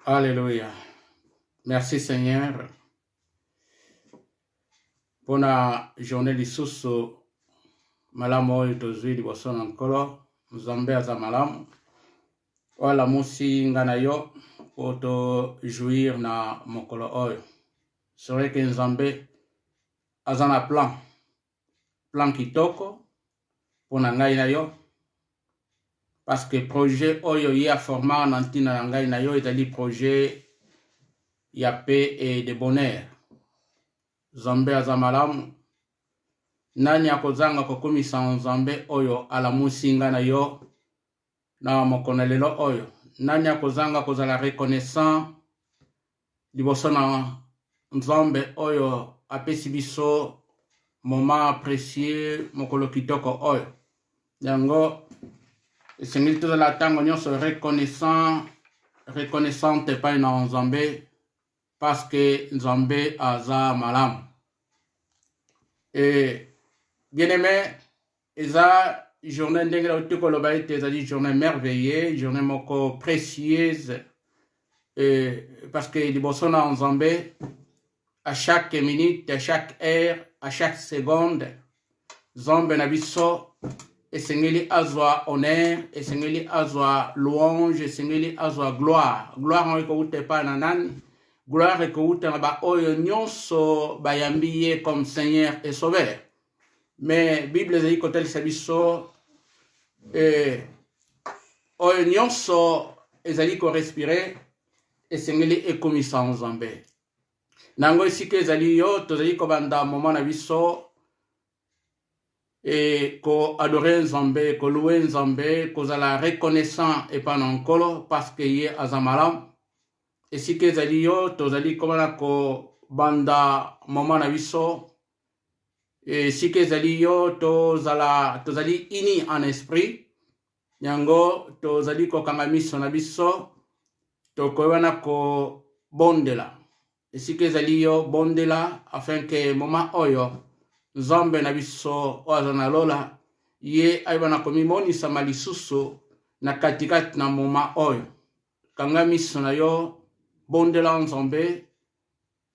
Alléluia. Merci Seigneur pour la journée de sous malamu oyo tozwi liboso na nkolo nzambe aza malamu wala musi nga na yo po jouir na mokolo oyo. C'est vrai que nzambe aza na plan kitoko pona ngai na yo, parce que projet oyo ye aforma na ntina na ngai na yo ezali projet ya paix et de bonheur. Nzambe aza malamu. Nani akozanga kokomisa nzambe oyo alamusi nga na yo na mokolo lelo oyo? Nani akozanga kozala reconnaissant liboso na nzambe oyo apesi biso moment précieux mokolo kitoko oyo? Yango esengeli tozala ntango nyonso reconnaissante epai na nzambe, parce que nzambe aza malamu. Et bien-aimé, eza journée ndenge la uti koloba ete ezali journée merveilleuse, journée moko précieuse, parce que liboso na nzambe à chaque minute, à chaque heure, à chaque seconde, nzambe na biso esengeli azwa honneur, esengeli azwa louange, esengeli azwa gloire. Gloire eko ute pa na nani? Gloire eko ute na ba oyo nyonso bayambi ye comme Seigneur et Sauveur. Mais Bible ezali kotalisa biso oyo nyonso ezali ko respirer esengeli ekomisa nzambe. Nango esika ezali yo tozali kobanda moment na biso ko adorer nzambe, ko louer nzambe, kozala reconnaissant epa na nkolo parce que ye aza malamu. Esika ezali yo tozali komana ko banda moment na biso, esika ezali yo tozali ini en esprit, yango tozali kokanga miso na biso tokoyebana ko bondela. Esika ezali yo bondela afin que moment oyo nzambe na biso oyo na lola ye ayebana komimonisa malisusu na katikati na moment oyo. Kanga miso na yo bondela nzambe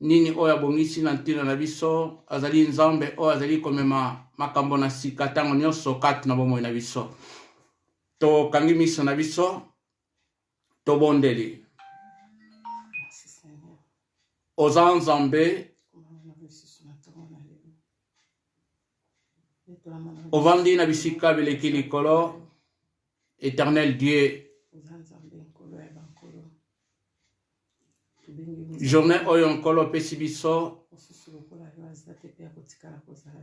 nini oyo abongisi na ntina na biso, azali nzambe oyo azali komema makambo na sika ntango nyonso kati na bomoi na biso. Tokangi miso na biso tobondeli. Oza nzambe ovandi na bisika bileki likolo, éternel Dieu. Journée oyo nkolo pesi biso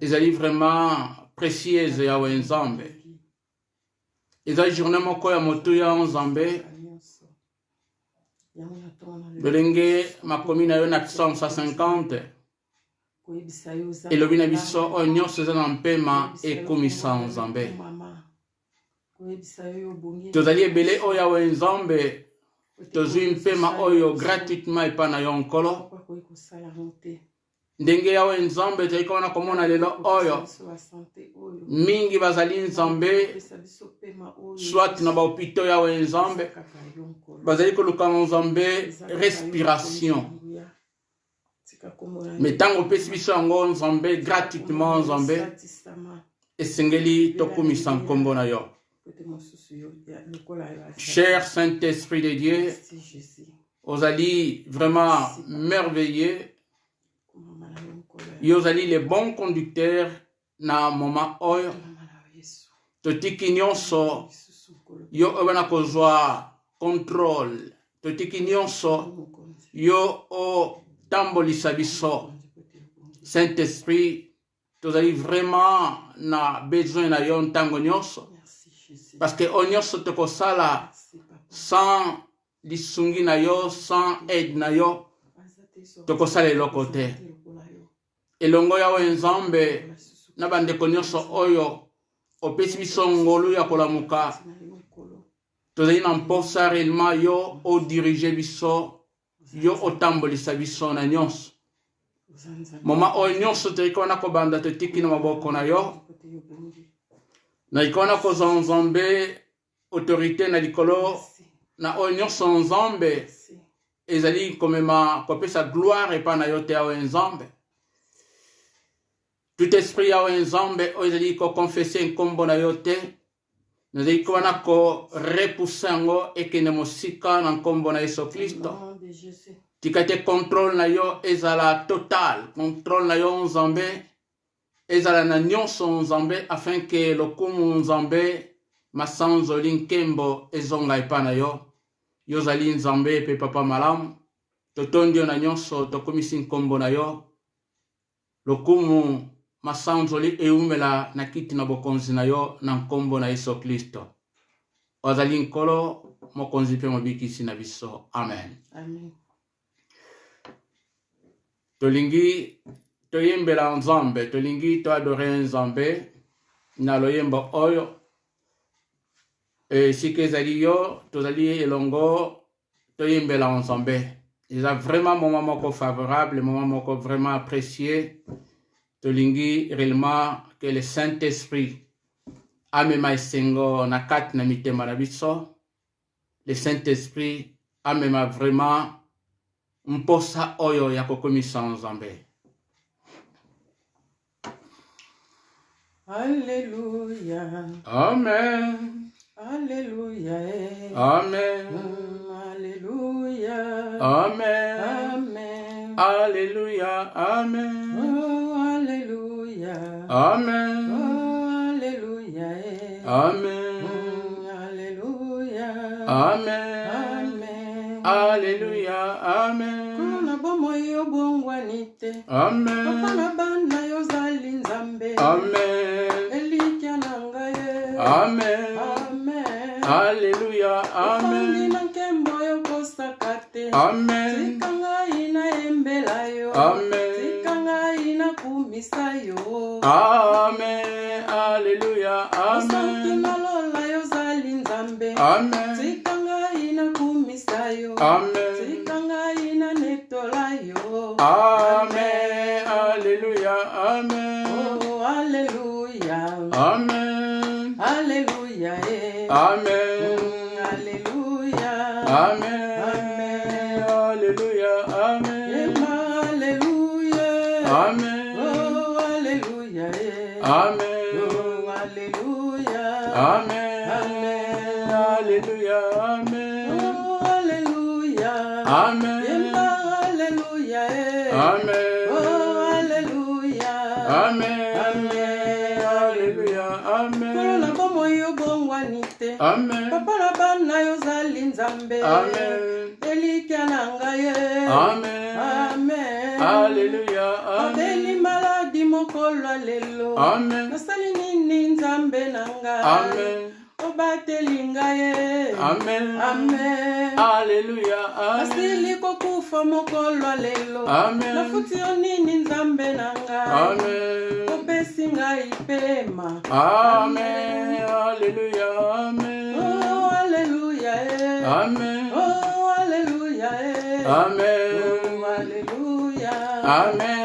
ezali vraiment précieuse ya nzambe. Ezali journée moko ya motu ya nzambe belenge makomi na yo na Psaume 150 elobi na biso oyo nyonso eza na mpema ekomisa nzambe. Tozali ebele oyo ya nzambe tozwi mpema oyo gratuitement epa na yo nkolo. Ndenge ya nzambe ezali komona komona lelo oyo mingi bazali nzambe soit na bahopito ya nzambe bazali koluka nzambe respiration. Mais tango pesi biso yango nzambe gratuitement nzambe esengeli tokumisa nkombo na yo. Cher Saint-Esprit de Dieu, ozali vraiment merveilleux. Yozali les bons conducteurs na moment oyo. Totiki nyonso yo obana kozwa contrôle. Totiki nyonso yo o tambolisa biso. Saint-Esprit, tozali vraiment na besoin na yo ntango nyonso. Parce que o nyonso tokosala sans lisungi na yo, sans aide na yo, tokosala eloko te. Elongo ya nzambe na bandeko nyonso oyo opesi biso ngolu ya kolamuka, tozali na mposa réellement yo o dirige biso, yo otambolisa biso na nyonso. Moma oyo nyonso tolikona kobanda totiki na maboko na yo, na ikona kozwa nzambe autorité na likolo na oyo nyonso nzambe ezali komema kopesa gloire epa na yo te awa nzambe. Tout esprit awa nzambe oyo ezali kokonfese nkombo na yo te, nazali wana ko repousser yango ekende mosika na nkombo na Yesu Kristo. Tika te contrôle na yo ezala total, contrôle na yo nzambe ezala na nyonso nzambe, afin que lokumu nzambe masanzoli nkembo ezonga epa na yo. Yo zali nzambe pe papa malamu, totondi yo na nyonso tokomisi nkombo na yo. Lokumu masanzoli eumela na kiti na bokonzi na yo na nkombo na Yesu Kristo. Ozali nkolo mokonzi pe mobikisi na biso. Amen. Amen. Tolingi toyembela nzambe, tolingi to adore nzambe na loyembo oyo. Sike ezali yo, tozali elongo toyembela nzambe. Eza vraiment moment moko favorable, moment moko vraiment apprécié. Tolingi réellement que le Saint-Esprit amema esengo na kati na mitema na biso. Le Saint-Esprit amema vraiment mposa oyo ya kokomisa nzambe. Alléluia. Amen. Alléluia. Amen. Alléluia. Amen. Amen. Alléluia. Amen. Oh, Alléluia. Amen. Oh, Alléluia. Amen. Alléluia. Amen. Amen. Alléluia. Amen. Kuna bomo yo bongwanite. Amen. Papa na bana yo zali nzambe. Amen. Elikia nangaye. Amen. Amen. Alléluia. Amen. Amen. Sikanga ina embela yo. Amen. Sikanga ina kumisa yo. Amen. Alléluia. Amen. Sankina lola yo zali nzambe. Amen. Sikanga ina kumisa yo. Amen. Sikanga ina netola yo. Amen. Alléluia. Amen. Oh, Alléluia. Amen. Alléluia. Amen. Alléluia. Amen. Alléluia. Amen. Alléluia. Amen. Oh, Alléluia. Amen. Oh, Alléluia. Amen. Alléluia. Amen. Oh, Alléluia. Amen. Alléluia. Amen. Oh, Alléluia. Amen. Alléluia. Amen. Kuna bomo yo bongwanite. Amen. Papa na bana yo zali nzambe. Amen. Elikia nangaye. Amen. Amen. Alléluia. Abeli Amen. maladi mokolo lelo. Amen. Nasali nini nzambe nanga. Amen. Obateli ngaye. Amen. Amen. Alléluia. Amen. Asili kokufa mokolo lelo. Amen. Nafuti yo nini nzambe nanga. Amen. Opesi ngai pema. Amen. Alléluia. Amen. Oh, Alléluia. Amen. Oh, Alléluia. Amen. Oh, Alléluia. Amen.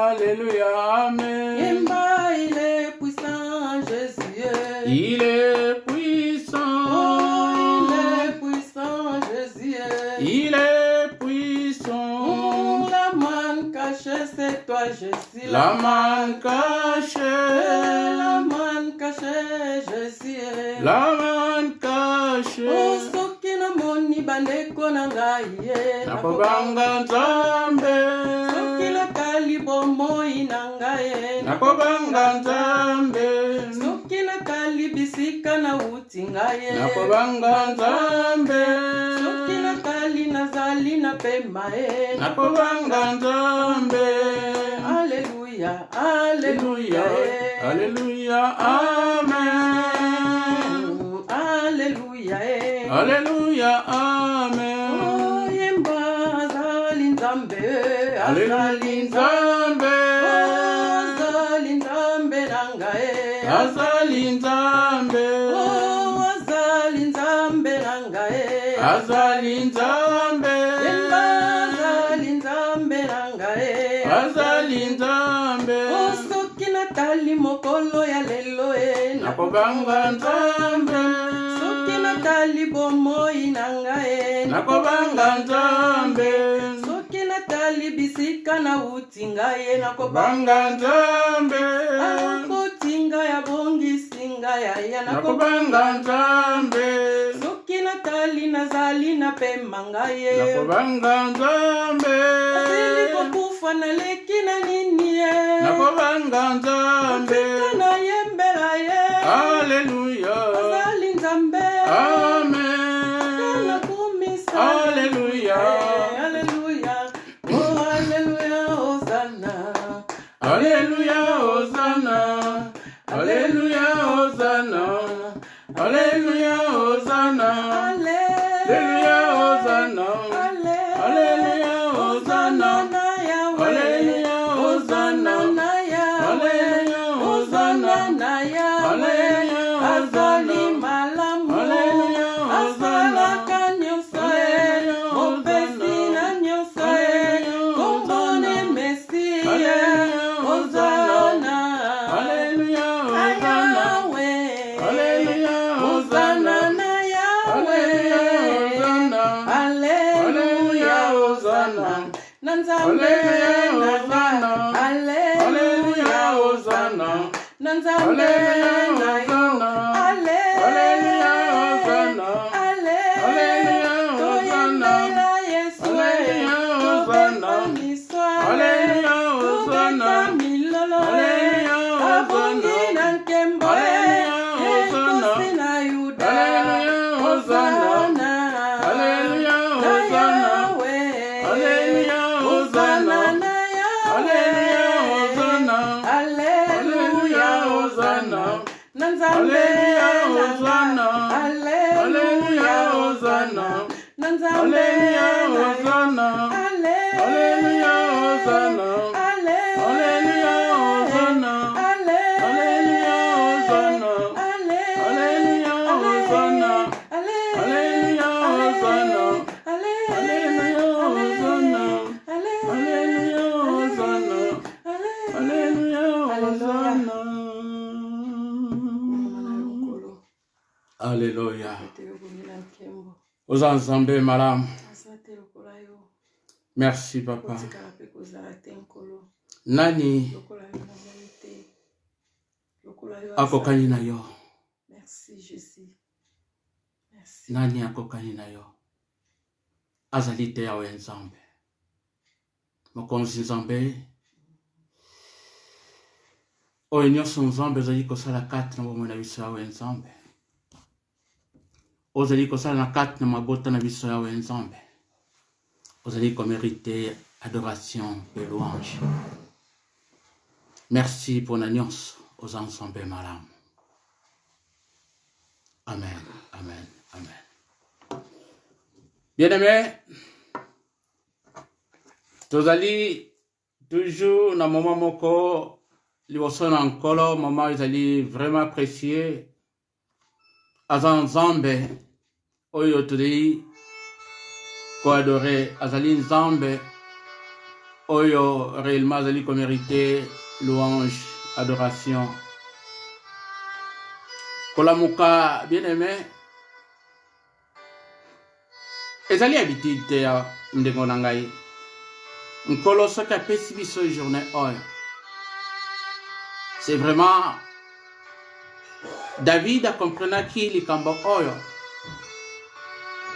Alléluia. Amen. Imba, il est puissant, Jésus. Il est puissant. Oh, il est puissant, Jésus. Il est puissant. Oh, la manne cachée, c'est toi, Jésus. La main cachée. La manne cachée, Jésus. La main cachée. Oh, soki na moni bandeko na ngai ye. Nakobanga nzambe. Soki na kali bomoi na ngai. Nakobanga nzambe. Soki na kali bisika na uti ngai. Nakobanga nzambe. Soki na kali nazali na pema e. Nakobanga nzambe. Alléluia, Alléluia. Alléluia. Amen. Alléluia. Alléluia. Amen. Oh, yemba azali nzambe. Azali nzambe. Azali nzambe nangae. Azali nzambe. Oh, azali nzambe nangae. Azali nzambe. Yemba azali nzambe nangae. Azali nzambe. Oh, soki natali mokolo ya lelo e. Nakobanga nzambe. Soki soki natali bomoi na ngai nakobanga Nzambe soki natali bisika na uti ngai nakobanga Nzambe akotinga ya bongisi ngai ya nakobanga Nzambe soki natali nazali na pema ngai nakobanga Nzambe asili kokufa naleki na nini nakobanga Nzambe na yembela ye Alleluia azali Nzambe Amen nakumisa Alleluia Alleluia oh Alleluia Hosanna Alleluia Hosanna Alleluia Hosanna Alleluia Hosanna Alleluia Hosanna Alleluia Hosanna Alleluia Hosanna Alleluia Hosanna Alleluia azali malamu azalaka nyonso mopesi na nyonso kombone Mesia Hosanna Alleluia Hosanna Yawe Alleluia Hosanna na Yawe Alleluia Hosanna na Nzambe Hosanna Alleluia Hosanna na Nzambe na yo Alleluia Hosanna toyembela Yesu tobeta miswa tobeta milolo abongi na nkembo ekosi na Yuda Hosanna na Yawe Hosanna na Yawe Alleluia Hosanna na Nzambe Alleluia Hosanna na Nzambe Hosanna Alleluia Hosanna Alleluia Hosanna Alleluia Hosanna Alleluia Hosanna Alleluia Hosanna Alleluia Hosanna Alleluia Hosanna Alleluia Hosanna Alleluia Oza Nzambe malamu. Merci papa. Nani akokani na yo? Merci Jésus. Merci. Nani akokani na yo? Azali te yawe Nzambe. Mokonzi Nzambe. Oyo nyonso Nzambe azali kosala kati na bomoi na biso yawe Nzambe. Ozali kosala na kati na mabota na biso yawe Nzambe. Ozali komériter adoration et louange. Merci pour na nyonso oza Nzambe malamu. Amen, amen, amen. Bien-aimé, tozali toujours na moment moko liboso na nkolo, moment ezali vraiment précieux. Aza Nzambe oyo tozali koadore, azali Nzambe oyo réellement azali komériter louange, adoration. Kolamuka, bien-aimé, ezali habitude ya ndengo na ngai. Nkolo soki apesi biso journée oyo, c'est vraiment David akomprenaki likambo oyo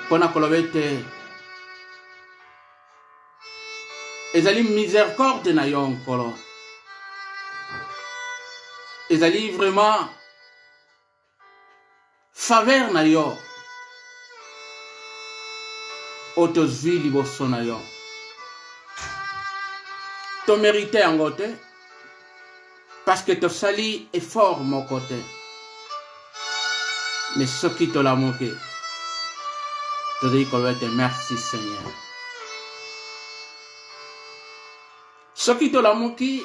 mpona koloba ete ezali miséricorde na yo nkolo, ezali vraiment faveur na yo oyo tozwi liboso na yo. Tomérite yango te parce que tosali effort moko te, mais soki tolamuki tozali koloba ete merci Seigneur. Soki tolamuki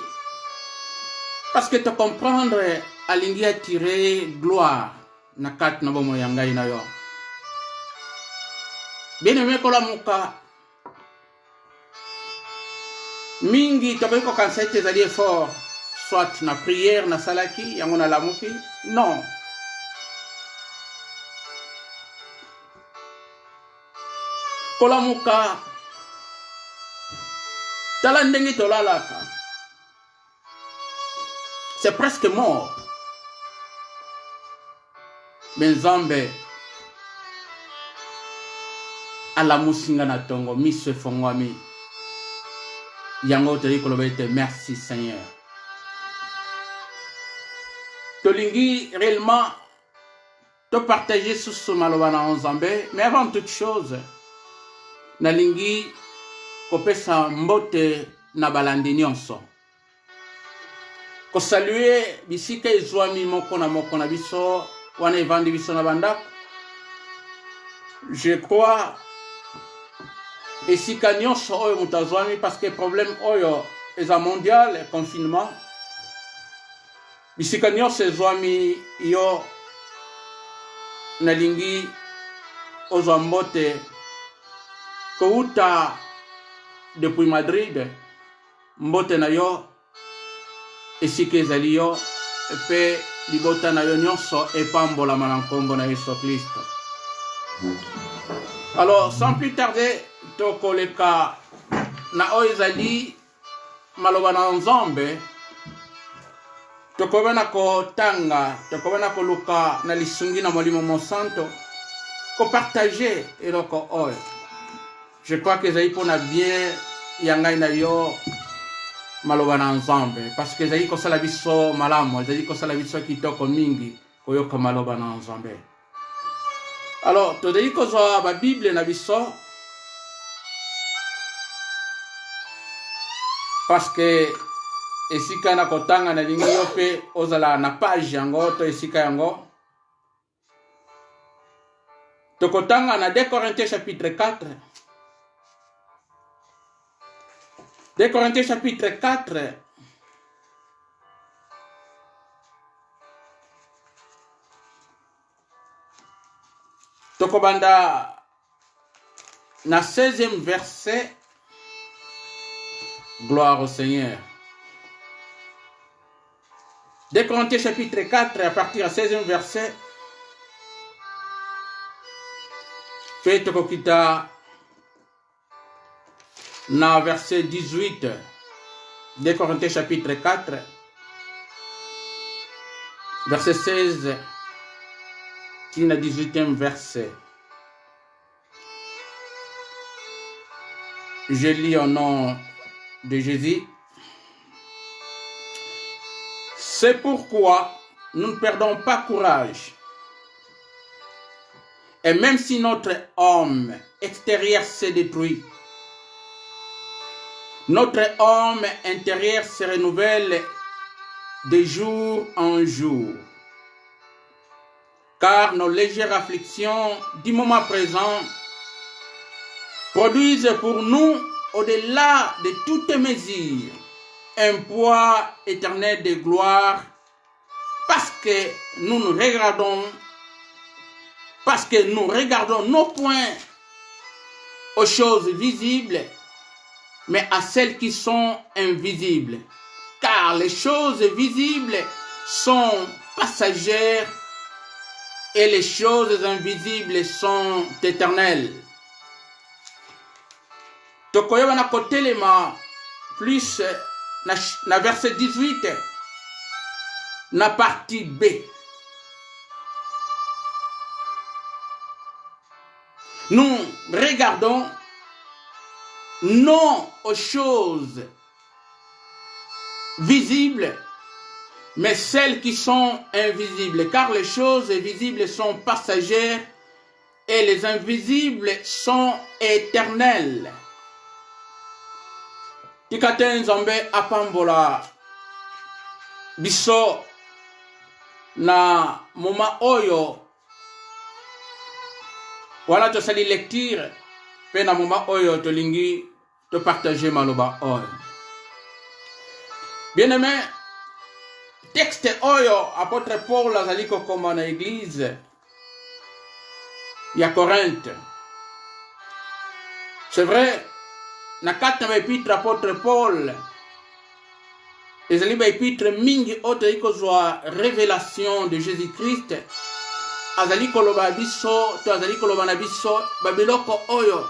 parce que te comprendre alingi attirer gloire na kati na bomoi ya ngai na yo. Bien-aimé, kolamuka mingi tokoki kokanisa ete ezali effort soit na prière na salaki yango na lamuki. Non, kolamuka tala ndenge tolalaka c'est presque mort mais Nzambe alamusi nga na tongo miso efongwami yango tozali koloba ete merci Seigneur. Tolingi réellement te partager susu maloba na Nzambe, mais avant toute chose nalingi kopesa mbote na balandi nyonso kosalue bisika ezwami moko na biso wana evandi biso na bandako. Je crois esika nyonso oyo mutazwami parce que problème oyo eza mondial confinement bisika nyonso ezwami yo nalingi ozwa mbote kouta depuis Madrid mbote na yo esika ezali yo epe libota na yo nyonso epambolama na nkombo na Yesu Kristo. Alors sans plus tarder tokoleka na oyo ezali maloba na Nzambe tokobana kotanga tokobana koluka na lisungi na Molimo Mosanto kopartager eloko oyo. Je crois que ezali mpona bien ya ngai na yo maloba na Nzambe parce que ezali kosala biso malamu ezali kosala biso kitoko mingi koyoka maloba na Nzambe. Alors tozali kozwa babible na biso parce que esika na kotanga na lingi yo pe ozala na page yango to esika yango tokotanga na 2 Corinthiens chapitre 4. 2 Corinthiens chapitre 4 tokobanda na 16e verset. Gloire au Seigneur. 2 Corinthiens chapitre 4 à partir à 16e verset. Faites kokita na verset 18. 2 Corinthiens chapitre 4 verset 16 qui na 18e verset. Je lis au nom de Jésus. C'est pourquoi nous ne perdons pas courage. Et même si notre homme extérieur se détruit, notre homme intérieur se renouvelle de jour en jour. Car nos légères afflictions du moment présent produisent pour nous, au-delà de toute mesure, un poids éternel de gloire, parce que nous regardons non point aux choses visibles, mais à celles qui sont invisibles. Car les choses visibles sont passagères et les choses invisibles sont éternelles. Tokoyeba na kotelema plus na verset 18 na partie B. Nous regardons non aux choses visibles, mais celles qui sont invisibles, car les choses visibles sont passagères et les invisibles sont éternelles. Tikate Nzambe apambola biso na moma oyo wana tosali lecture pe na moma oyo tolingi to partager maloba oyo. Bien-aimé, texte oyo apôtre Paul azali kokoma na église ya Corinthe. C'est vrai, na kata ba épître apôtre Paul ezali ba épître mingi oto ikozwa révélation de Jésus-Christ azali koloba biso to azali koloba na biso ba biloko oyo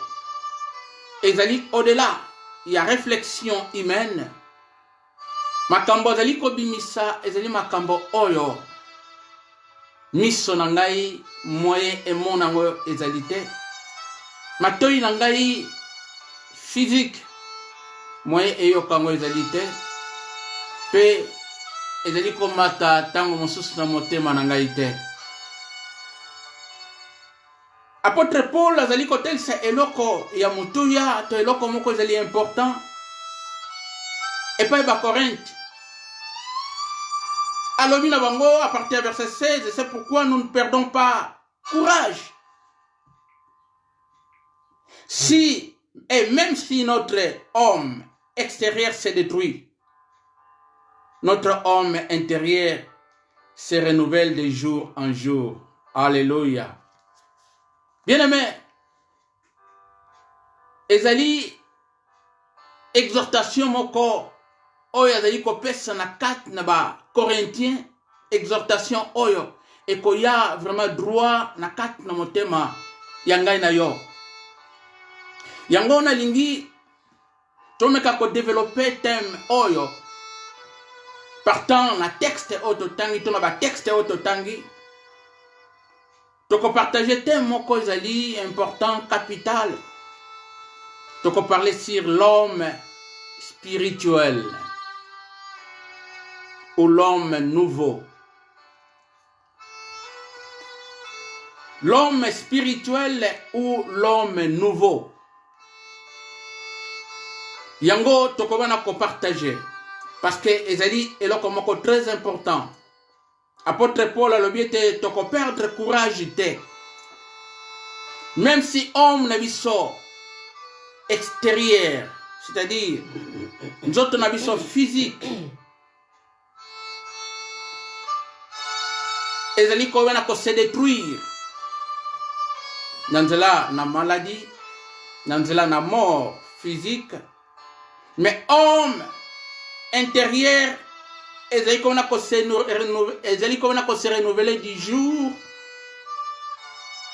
ezali au-delà ya réflexion humaine. Makambo ezali kobimisa ezali makambo oyo miso na ngai moyen emona yango ezali te. Matoi na ngai physique moyen eyoka yango ezali te. Pe ezali komata tango mosusu na motema na ngai te. Apôtre Paul azali kotelisa eloko ya mutuya to eloko moko ezali important epai ba Corinthe. Alobi na bango à partir du verset 16, c'est pourquoi nous ne perdons pas courage. Si et même si notre homme extérieur se détruit, notre homme intérieur se renouvelle de jour en jour. Alléluia. Bien-aimé, ezali exhortation moko oyo ezali kopesa na kati na ba Corinthiens, exhortation oyo ekoya vraiment droit na kati na motema ya ngai na yo. Yango nalingi tomeka ko développer thème oyo partant na texte oyo totangi to na ba texte oyo totangi. Toko partager thème moko ezali important, capital. Toko parler sur l'homme spirituel ou l'homme nouveau. L'homme spirituel ou l'homme nouveau. Yango toko bana ko partager parce que ezali eloko moko très important. Apôtre Paul a l'objet de perdre courage. Même si homme n'a viso extérieur, c'est-à-dire nous autres n'a viso physique, et ils ont se détruire. Dans la maladie, dans la mort physique, mais homme intérieur, ezali komona ko se renouveler du jour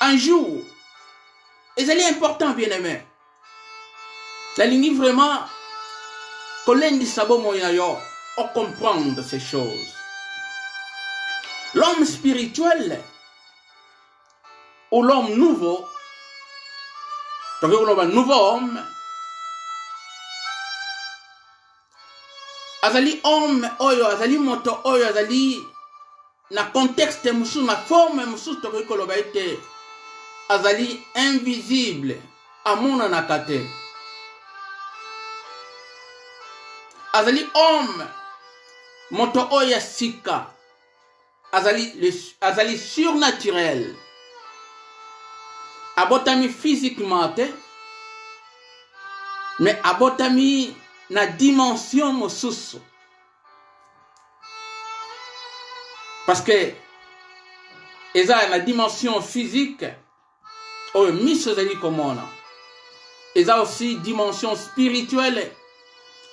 en jour. Ezali important, bien-aimé. La ligne vraiment kolendi sabo moya yo o comprendre ces choses. L'homme spirituel ou l'homme nouveau, donc un nouveau homme, azali homme oyo azali moto oyo azali na contexte musu na forme musu to ko loba ete azali invisible amona na kate. Azali homme moto oyo sika azali surnaturel abotami physiquement te mais abotami na dimension mosusu. Parce que eza na dimension physique oyo miso ezali komona. Eza aussi dimension spirituelle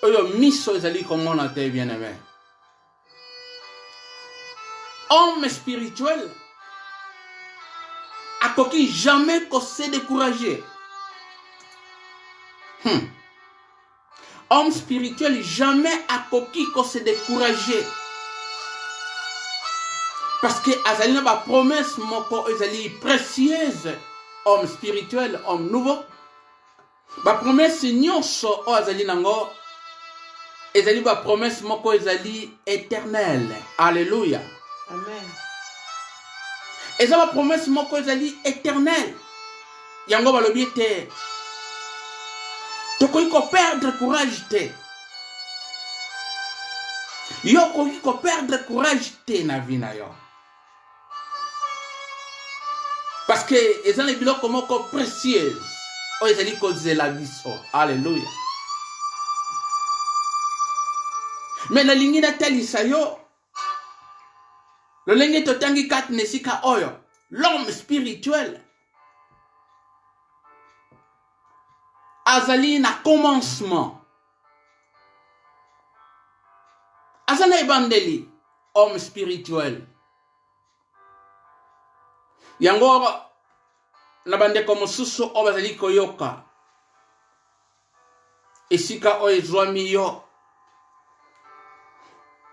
oyo miso ezali komona te, bien-aimé. Homme spirituel akoki jamais ko se décourager. Homme spirituel jamais akoki ko se décourager. Parce que azali na ba promesse moko ezali précieuse. Homme spirituel, homme nouveau. Ba promesse nyonso o azali nango ezali ba promesse moko ezali éternelle. Alléluia. Amen. Eza ba promesse moko ezali éternelle. Yango balobi te tokoki ko perdre courage te. Yo koki ko perdre courage te na vie na yo. Parce que eza na biloko moko précieuse o ezali kozela biso. Alléluia. Mais na lingi na talisa yo lolenge totangi kat nesika oyo l'homme spirituel azali na commencement. Azana ebandeli homme spirituel. Yango na bande ko mosusu o bazali koyoka. esika oyo ezwami yo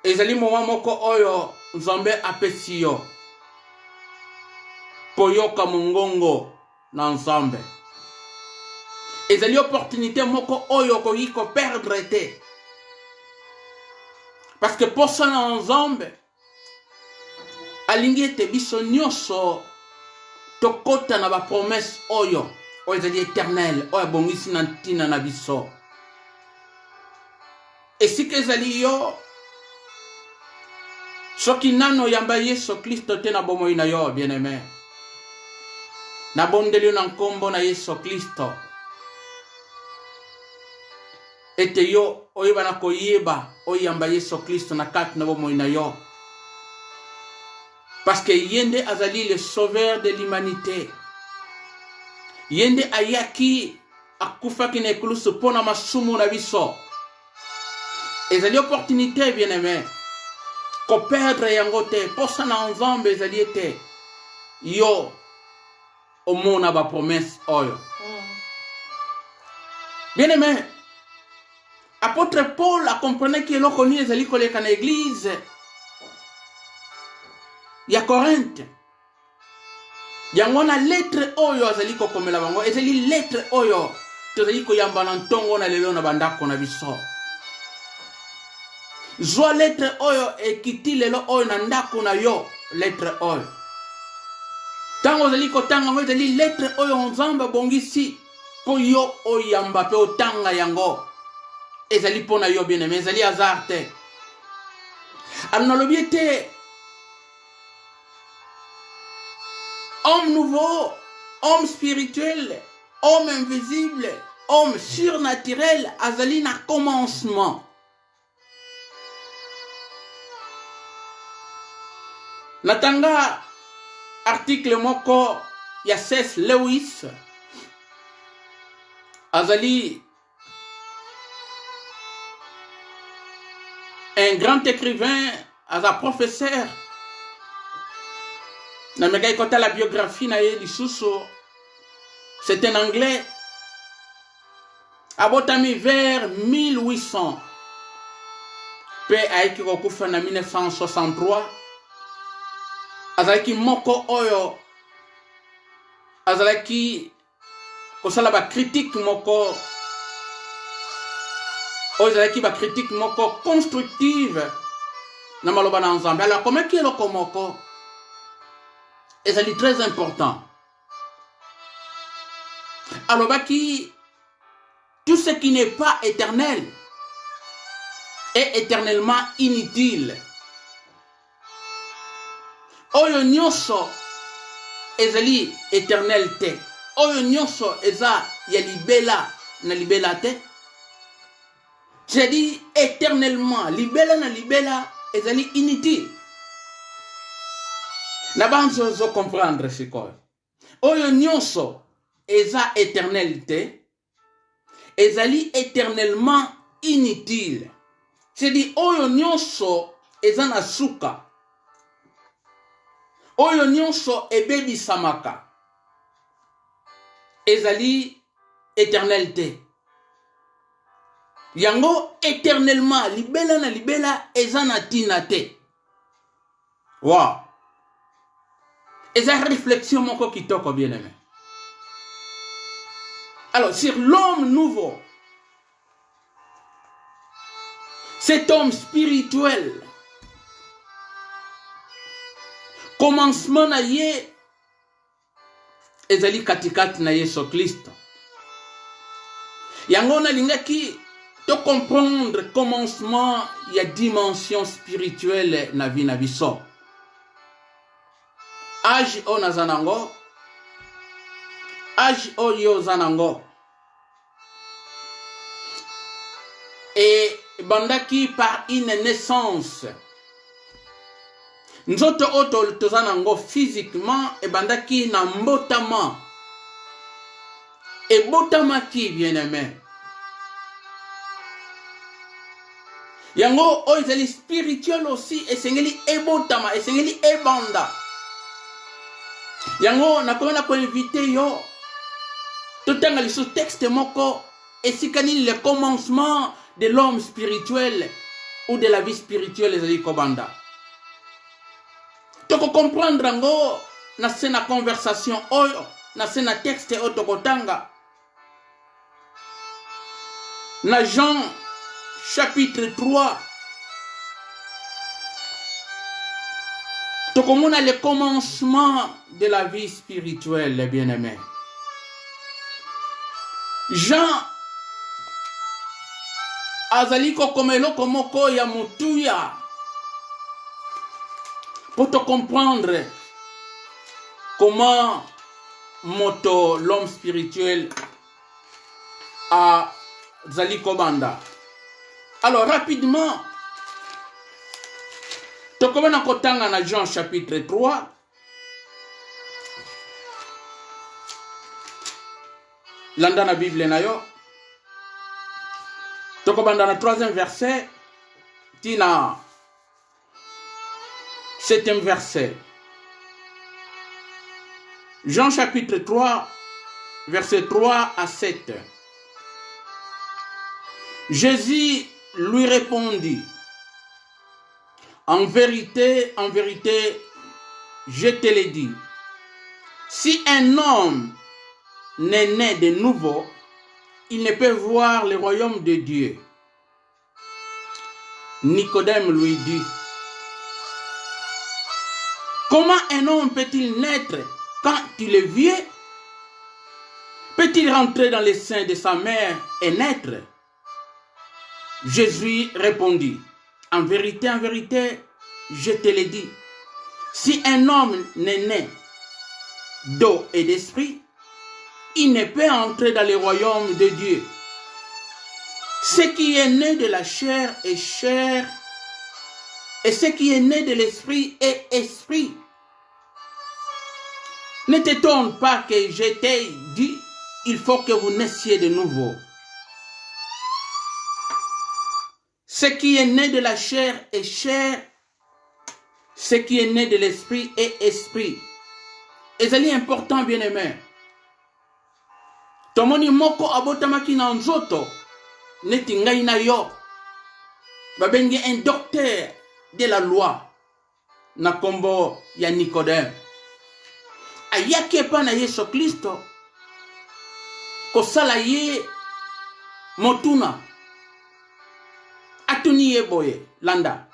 ezali mowa moko oyo Nzambe apesi yo po yoka mongongo na Nzambe. Ezali opportunité moko oyo koki ko perdre te. Parce que posa na Nzambe alingi ete biso nyonso tokota na ba promesse oyo ezali éternel oyo bongisi na ntina na biso. Esika ezali yo soki nano yamba Yesu Kristo te na bomoi na yo bien-aimé. Na bondeli na nkombo na Yesu Kristo. Ete yo oyeba na koyeba oyamba Yesu Kristo na kati na bomoi na yo. Parce que yende azali le sauveur de l'humanité. Yende ayaki akufaki na ekulusu pona masumu na biso. Ezali opportunité bien-aimé. Ko perdre yango te posa na Nzambe ezali ete yo omona ba promesse oyo. Bien-aimé, apôtre Paul a compris que eloko nini ezali koleka na église ya Corinthe. Yango na lettre oyo azali kokomela bango ezali lettre oyo tozali koyamba na ntongo na lelo na bandako na biso. Zwa lettre oyo ekiti lelo oyo na ndako na yo lettre oyo. Tango ozali kotanga ngo ezali lettre oyo Nzambe bongisi po yo oyamba pe otanga yango. Ezali pona yo bien-aimé, ezali hasard te. Analobi ete homme nouveau, homme spirituel, homme invisible, homme surnaturel, azali na commencement. Natanga article moko ya C.S. Lewis azali un grand écrivain, aza professeur. Nameka ikota la biographie na ye lisusu. C'est un anglais. Abotami vers 1800. Pe aiki kokufa na 1963. Azalaki moko oyo. Azalaki kosala ba critique moko. Ozalaki ba critique moko constructive na maloba na Nzambe. Alors comment qui eloko moko ezali très important. Alors baki tout ce qui n'est pas éternel est éternellement inutile. Oyo nyonso ezali éternel te. Oyo nyonso eza ya libela na libela te. J'ai dit éternellement, libela na libela ezali inutile. Na banzo zo comprendre sikoyo. Oyo nyonso eza éternalité, ezali éternellement inutile. J'ai dit oyo nyonso eza na suka. Oyo nyonso ebebi samaka. Ezali éternalité. Yango éternellement libela na libela eza na tina te. Wow. Eza réflexion moko kitoko bien-aimé. Alors sur l'homme nouveau, cet homme spirituel, commencement na ye ezali katikati na Yesu Kristo. Yango na lingaki de comprendre commencement y a dimension spirituelle na vie na biso. Age o nazanango, age o yo zanango. Et bandaki par une naissance. Nzoto oto tozanango physiquement et bandaki na mbotama. Et botama qui bien-aimé. Yango o ezali spirituel aussi esengeli ebotama esengeli ebanda. Yango nakona ko inviter yo totanga liso texte moko esikani le commencement de l'homme spirituel ou de la vie spirituelle ezali kobanda. Toko comprendre ngo na sena conversation oyo, na sena texte oyo tokotanga. Na Jean chapitre 3. Tokomona le commencement de la vie spirituelle, les bien-aimés. Jean azali kokomelo komoko ya mutuya pour te comprendre comment l'homme spirituel a zali kobanda. Alors rapidement, tokomena kotanga na Jean chapitre 3. Landa na Bible na yo. Tokobanda na 3e verset. Tina 7e verset. Jean chapitre 3, verset 3 à 7. Jésus lui répondit, en vérité, je te l'ai dit, si un homme n'est né de nouveau, il ne peut voir le royaume de Dieu. Nicodème lui dit, comment un homme peut-il naître quand il est vieux? Peut-il rentrer dans les seins de sa mère et naître? Jésus répondit, en vérité, je te l'ai dit, si un homme n'est né d'eau et d'esprit, il ne peut entrer dans le royaume de Dieu. Ce qui est né de la chair est chair, et ce qui est né de l'esprit est esprit. Ne t'étonne pas que je t'ai dit, il faut que vous naissiez de nouveau. Ce qui est né de la chair est chair, ce qui est né de l'esprit est esprit. Et c'est important, bien-aimé. Tomoni moko abotamaki na nzoto, neti ngai na yo. Babengi un docteur de la loi, na kombo ya Nicodème. Ayaki epa na Yesu Kristo, kosala ye motuna. Atuni boye landa.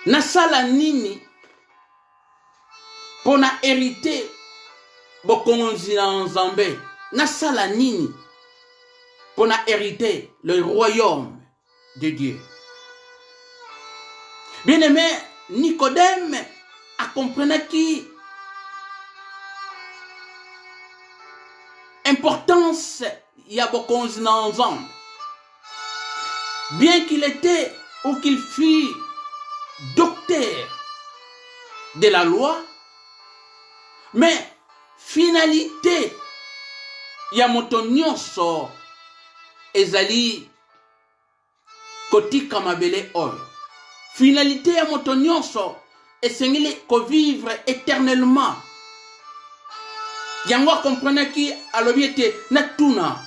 Nasala nini pona hérité bokonzi na Nzambe. Nasala nini pona hérité le royaume de Dieu. Bien-aimé, Nicodème a compris qui importance y a bokonzi na Nzambe. Bien qu'il était ou qu'il fût docteur de la loi, mais finalité ya moto nyonso ezali kotika mabele oyo. Finalité ya moto nyonso esengeli ko vivre éternellement. Yango comprendre ki alobi ete natuna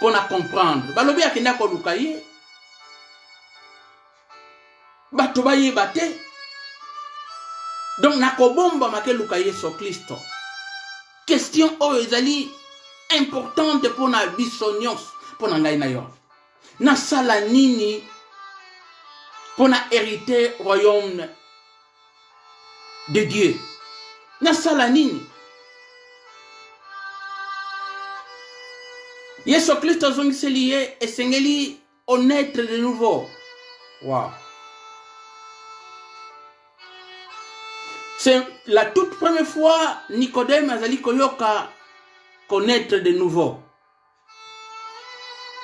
pour na comprendre. Balobi akenda ko lukaye. Bato bayeba te. Donc nakobomba make lukaye so Kristo. Question oyo ezali importante pour na biso nyonso, pour na ngai na yo. Na sala nini pour na hériter royaume de Dieu. Na sala nini? Yesu Kristo zongiseli ye esengeli honnête de nouveau. Wow. C'est la toute première fois Nicodème azali koyoka connaître de nouveau.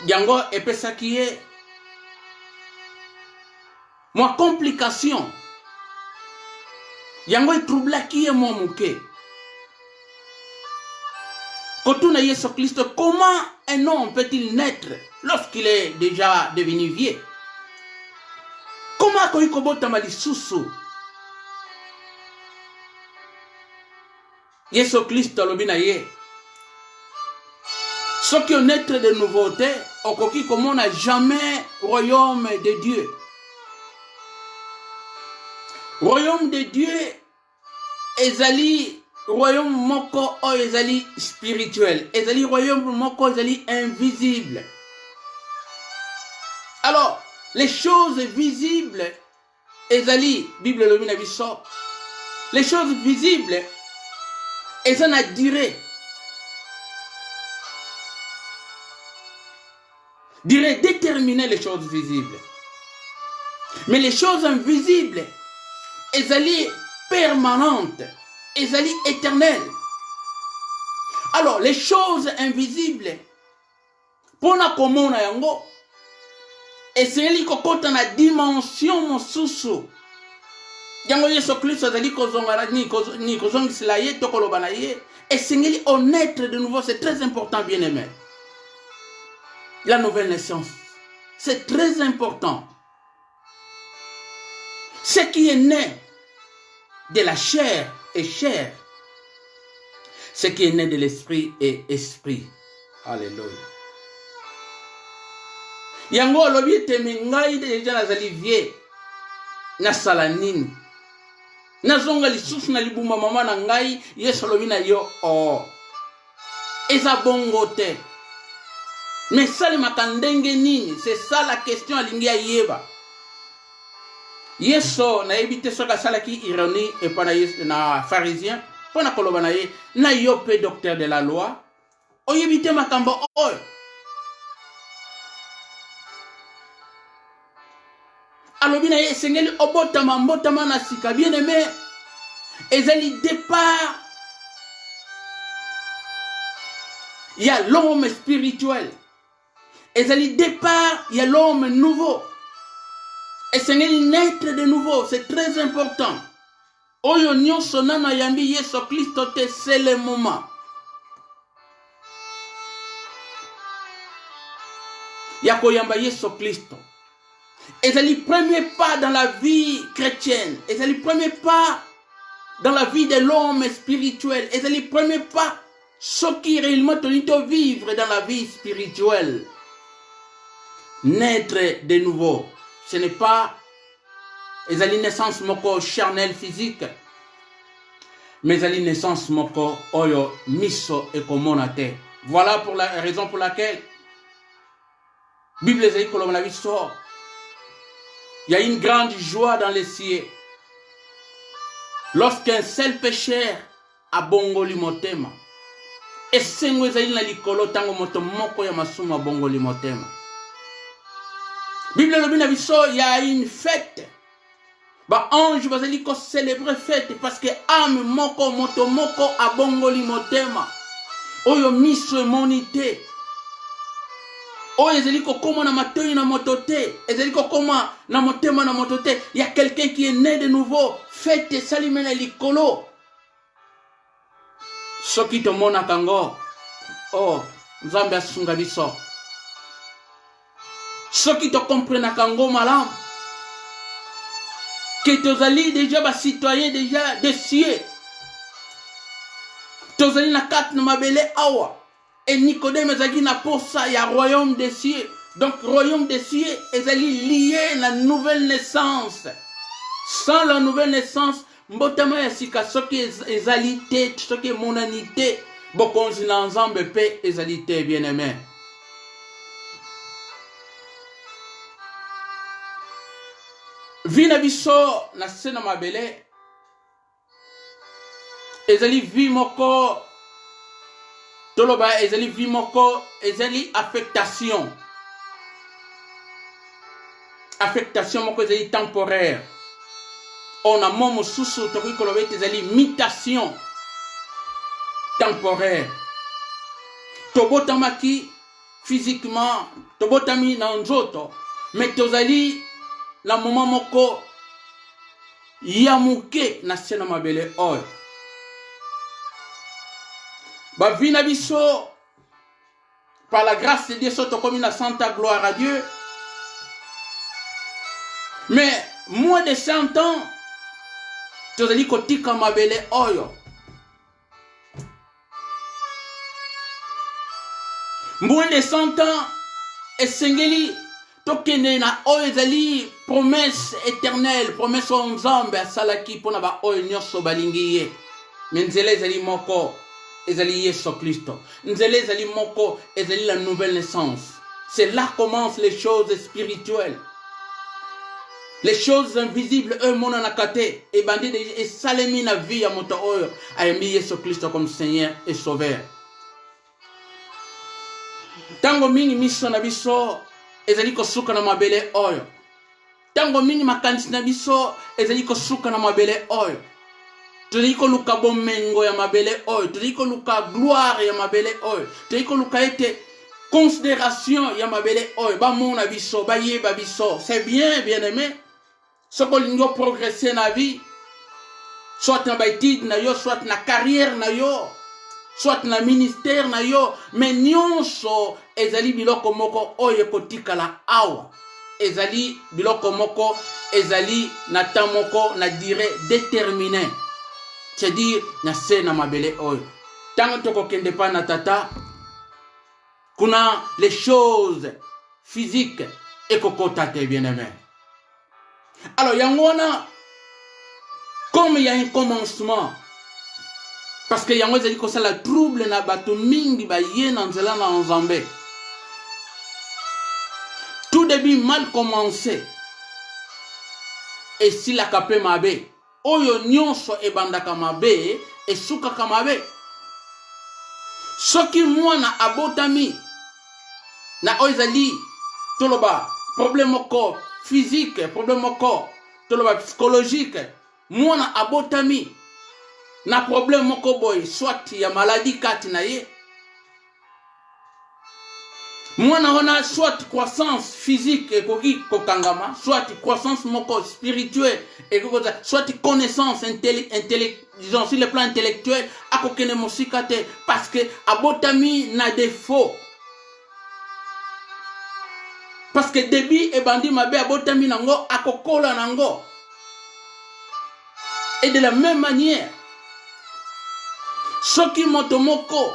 Yango epesaki ye moi complication. Yango etroublaki ye mo muke. Kotuna Yesu Christo, comment un homme peut-il naître lorsqu'il est déjà devenu vieux? Comment koyiko botama lisusu? Yesu Christo lobi na ye. Ce qui est naître de nouveauté, okoki comme on n'a jamais royaume de Dieu. Royaume de Dieu, ezali royaume moko o ezali spirituel. Ezali royaume moko ezali invisible. Alors, les choses visibles, ezali, Bible le mina biso, les choses visibles, elles ont à durée. Durée déterminer les choses visibles. Mais les choses invisibles, elles sont permanentes, elles sont éternelles. Alors, les choses invisibles, pour na komona yango, essayez kokota na dimension mosusu. Yango Yesu Kristo azali kozongana ni kozongisila ye to koloba na ye. Essayez honnête de nouveau, c'est très important, bien aimé. La nouvelle naissance, c'est très important. Ce qui est né de la chair est chair. Ce qui est né de l'esprit est esprit. Alléluia. Yango lobi temingai de jana zalivie na salanini. Na zonga lisusu na libuma mama na ngai Yesu lobi na yo o. Eza bongo te. Mais ça le makandenge nini, c'est ça la question alingi yeba. Yesu na ebite soka sala ki ironie et pas na pharisien, pas na koloba na ye na yo pe docteur de la loi. O yebite makambo oyo. Alobi na ye sengeli obotama mbotama na sika bien aimé. Ezali départ. Il y a l'homme spirituel. Et à départ, il y a l'homme nouveau. Et c'est naître de nouveau, c'est très important. Oyo nyonso nana yambi Yesu Kristo te, c'est le moment. Yako yamba Yesu Kristo. Et c'est le premier pas dans la vie chrétienne. Et c'est le premier pas dans la vie de l'homme spirituel. Et c'est le premier pas ce qui réellement te vivre dans la vie spirituelle. Naître de nouveau, ce n'est pas une naissance moko charnelle physique, mais une naissance moko oyo miso et komonate. Voilà pour la raison pour laquelle Bible dit que la vie sort. Il y a une grande joie dans les cieux lorsqu'un seul pécheur a bongoli motema. Et sengo ezali na likolo tango moto moko ya masuma bongoli motema. Bible lobi na biso, il y a une fête. Ba ange bazali ko célébrer fête parce que âme moko moto moko abongoli motema. Oyo miso monité. Oyo ezali ko koma na matoi na motote, ezali ko koma na motema na motote. Il y a quelqu'un qui est né de nouveau. Fête salime na likolo. Soki to mona kango. Oh, Nzambe asunga biso. Ceux qui te comprennent kango malam, que tozali déjà ba citoyen déjà de cieux. Tozali na kat na mabele awa. Et Nicodème ezali na posa ya royaume des cieux. Donc royaume des cieux ezali lié à la nouvelle naissance. Sans la nouvelle naissance, mbotama ya sika soki ezali te, soki monanité, bokonzi na Nzambe pe ezali te, bien aimé. Vina biso na sena mabele ezali vi moko toloba ezali vi moko ezali affectation moko ezali temporaire. On a momo susu toki koloba ezali mutation temporaire. Tobotamaki physiquement, tobotami na nzoto, mais tozali la moment moko yamuke na sena mabele oyo. Ba vina biso par la grâce de Dieu soto comme na santa gloire à Dieu. Mais moins de 100 ans tozali kotika mabele oyo. Moins de 100 ans, esengeli tokende na oyo ezali promesse éternelle, promesse oyo Nzambe asalaki mpona ba oyo nyonso balingi ye. Mais nzela ezali moko, ezali Yesu Kristo. Nzela ezali moko, ezali la nouvelle naissance. C'est là commencent les choses spirituelles. Les choses invisibles, eux, mon anakate, et bandit et salemi na vie à moto oyo, a mis Yesu Christo comme Seigneur et Sauveur. Tango mingi miso na biso, ezali kosuka na mabele oyo. Tango mingi makanisi na biso, ezali kosuka na mabele oyo. Tozali koluka bomengo ya mabele oyo. Tozali koluka gloire ya mabele oyo. Tozali koluka ete considération ya mabele oyo. Ba mona biso, ba yeba biso. C'est bien, bien aimé. Ce qu'on a progressé dans la vie, soit dans l'étude, soit dans la carrière, soit dans le ministère, mais nous sommes ezali biloko moko oyo kotika la awa. Ezali biloko moko, ezali na tamoko na dire déterminé. C'est-à-dire, na se na mabele oyo. Tant que tu kende pa na tata, kuna les choses physiques et kokotate bien aimé. Alors, Yangwana, comme il y a un commencement, parce que Yangwana dit que ça la trouble na bato mingi ba yen en zela na Nzambe. Tout début mal commencé. Et si la kapé mabe, oyo nyonso e bandaka mabe, e suka kamabe. Soki mwana abotami, na oizali, toloba, problème au corps. Physique, problème au corps, psychologique, moi abotami, na problème au boy, soit il y a maladie kati na ye. Moi on a soit croissance physique et kokangama, soit croissance moko spirituelle et soit connaissance disons sur le plan intellectuel, à kokene mosikate parce que abotami na défaut. Parce que débit et bandit mabe abotami nango akokola nango. Et de la même manière, ce qui motomoko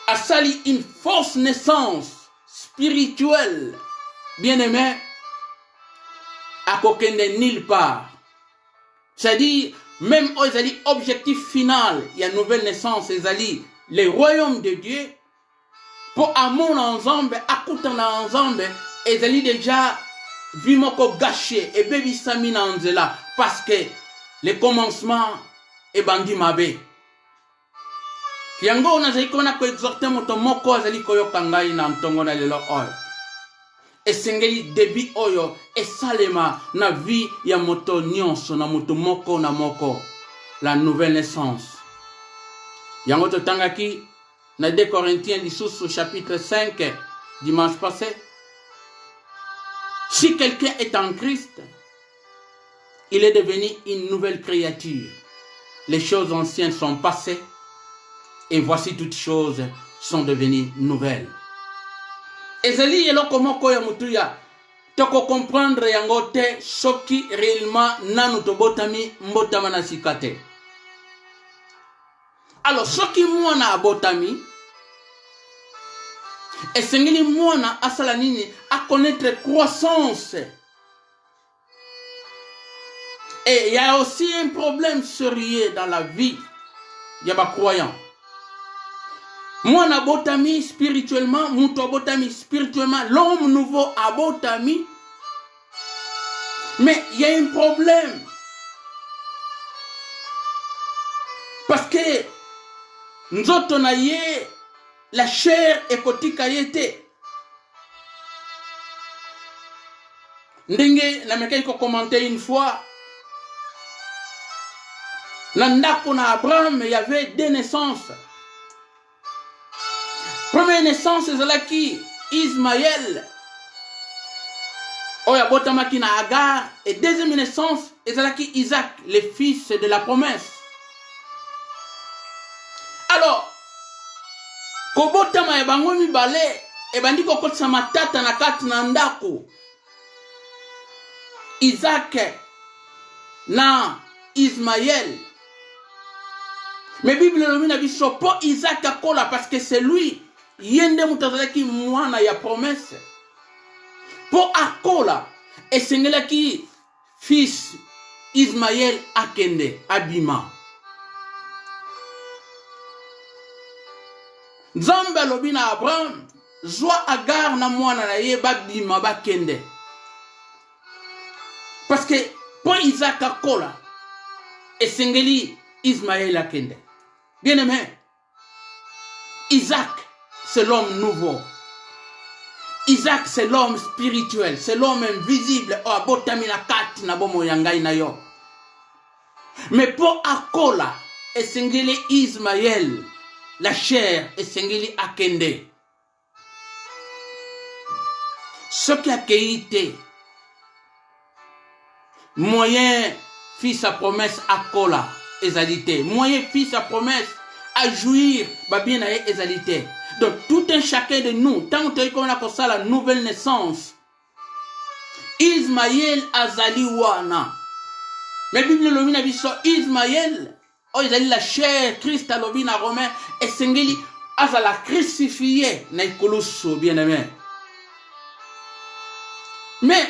a sali une fausse naissance spirituelle, bien aimé, akokende nulle part. C'est-à-dire, même aux objectif final, il y a une nouvelle naissance, les royaumes de Dieu. Pour amon ensemble, akoutan ensemble, et ils déjà vimoko gâché et baby samina anzela parce que le commencement est bandi mabe. Yango on a dit qu'on a exhorté moto moko azali koyo kangai na ntongo na lelo oyo. Et sengeli debi oyo et salema na vie ya moto nyonso na moto moko na moko la nouvelle naissance. Yango to tangaki na 2 Corinthiens au chapitre 5 dimanche passé. Si quelqu'un est en Christ, il est devenu une nouvelle créature. Les choses anciennes sont passées et voici toutes choses sont devenues nouvelles. Ezali eloko moko ya mutuya toko comprendre yango te soki réellement nanu tobotami mbotama na sikate. Alors soki mwana abotami et sengeli mwana asala nini à connaître croissance. Et il y a aussi un problème sérieux dans la vie. Il y a pas croyant. Moi, abotami spirituellement, mouto abotami spirituellement, l'homme nouveau abotami. Mais il y a un problème. Parce que nous autres, la chair est kotika yete. Ndenge, la meka ko commenté une fois. L'andako na Abraham, il y avait 2 naissances. Première naissance, c'est qui Ismaël. Oya botamaki na Agar. Et deuxième naissance, c'est qui Isaac, le fils de la promesse. Alors, kobotama ebango mibale, ebandi kokotisa matata na kati na ndako. Isaac na Ismaël. Mais Bible nomine biso po Isaac akola parce que c'est lui yende mutazalaki mwana ya promesse. Po akola esengelaki fils Ismaël akende abima. Nzambe alobi na Abraham zwa Agar na mwana na ye babima bakende. Parce que pour Isaac akola esengeli Ismaël akende. Bien aimé, Isaac c'est l'homme nouveau. Isaac c'est l'homme spirituel, c'est l'homme invisible. Oh abotamina kati na bomo yangai na yo. Mais pour akola esengeli Ismaël, la chair esengeli akende. Ce qui a été moyen fils sa promesse akola ezalité. Moyen fils sa promesse à jouir babien na ezalité. Donc tout un chacun de nous, tant que on a ça la nouvelle naissance, Ismaël azali wana. Mais Bible lomina biso Ismaël, oh izali la chair Christ alobina Romain et sengeli azala crucifié na ikoluso bien-aimé. Mais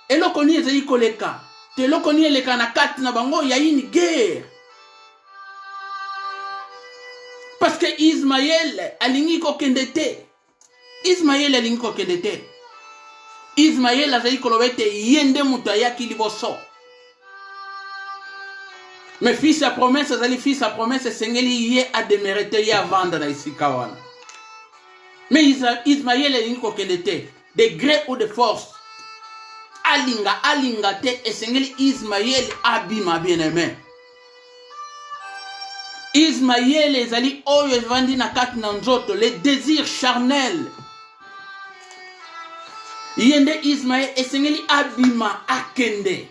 eloko ni ezali koleka, te eloko ni eleka na kati na bango ya une guerre. Parce que Ismaël alingi ko kendete. Ismaël alingi ko kendete. Ismaël azali kolobete yende mutu ayaki liboso. Mais fils à promesse, azali fils à promesse sengeli ye a démérité ye a vendre na isika wana. Mais Ismaël alingi ko kendete de gré ou de force. Alinga te esengeli Ismaël abima bien-aimé. Ismaël ezali oyo evandi na kati na nzoto les désirs charnels. Yende Ismaël esengeli abima akende.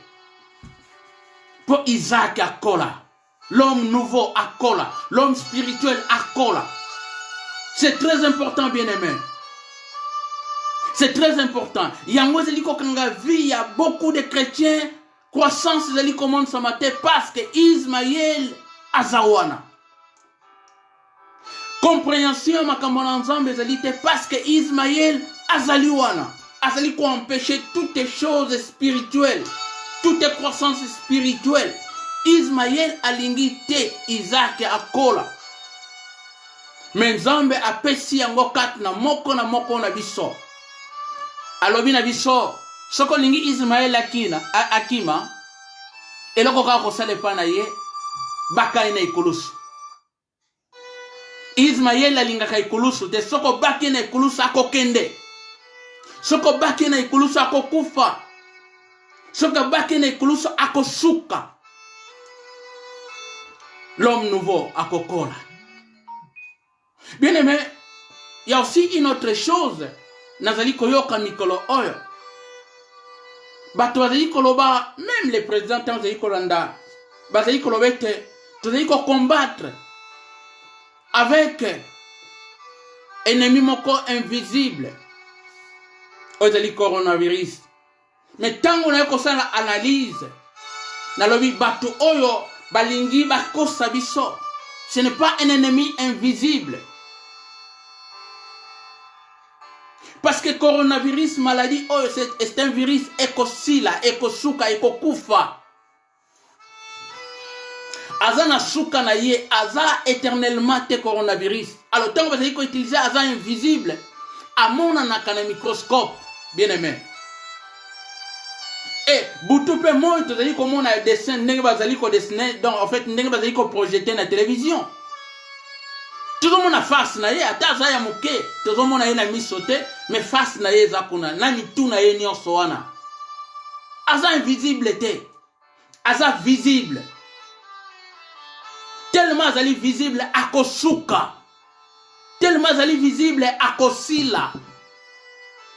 Pour Isaac akola, l'homme nouveau akola, l'homme spirituel akola. C'est très important bien-aimé. C'est très important. Yango zeliko kanga vie, il y a beaucoup de chrétiens croissance zeli commande ce matin parce que Ismaël azawana. Compréhension makambo na nzambe ezali te parce que Ismaël azali wana. Azali ko empêcher toutes les choses spirituelles, toutes les croissances spirituelles. Ismaël alingi te Isaac akola. Mais nzambe apesi yango kat na moko na biso. Alobi na biso soko lingi Ismaël akima eloko ka kosala pa na ye bakai na ikulusu. Ismaël alingaka ikulusu te soko baki na ikulusu akokende. Soko baki na ikulusu akokufa. Soko baki na ikulusu akosuka. L'homme nouveau akokola. Bien aimé, il y a aussi une autre chose. Nazali koyoka mikolo oyo. Bato bazali koloba, même les présidents bazali kolanda, bazali kolobete, tozali ko combattre avec ennemi moko invisible. Ozali coronavirus. Mais tant on a kosala analyse, nalobi bato oyo balingi bakosa biso. Ce n'est pas un ennemi invisible. Parce que coronavirus, maladie, oh, c'est un virus ekosila, ekosuka, ekokufa. Aza na suka na ye, aza éternellement te coronavirus. Alors, tant que vous allez utiliser aza invisible, amona na kana microscope, bien aimé. Et, boutupe moi, tu allez comme on a dessin, n'engue bazali ko dessiner, donc en fait, n'engue bazali ko projeter na télévision. Tout le monde a face na ye, ata za ya muke, tout le monde a na misote, mais face na ye zakuna, nani tu na ye nyonso wana. Aza invisible te, aza visible. Tellement azali visible akosuka, tellement azali visible akosila.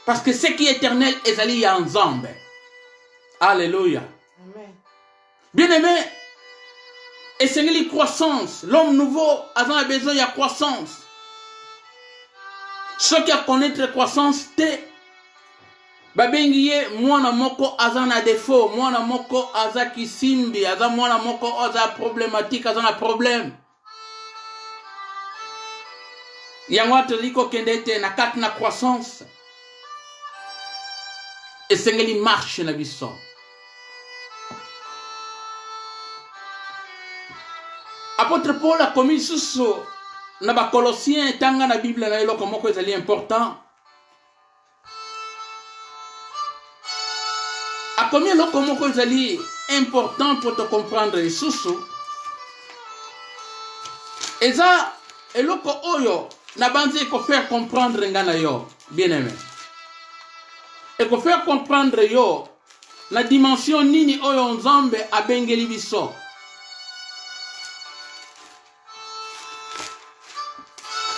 Parce que ce qui est éternel ezali ya nzambe. Alléluia. Amen. Bien aimé, et c'est une croissance. L'homme nouveau a besoin de croissance. Ceux qui connaissent la croissance, c'est babengiye mwana moko azana défaut, mwana moko aza kisimbi, aza mwana moko aza problématique, aza na problème. yango atozali kokende te na kati na croissance esengeli marche na biso. Apôtre Paul akomi lisusu na bakolosien etanga na Bible na eloko moko ezali important. Akomi eloko moko ezali important pour te comprendre lisusu. Eza eloko oyo na banzi ko faire comprendre nga na yo, bien aimé. Et ko faire comprendre yo la dimension nini oyo Nzambe abengeli biso.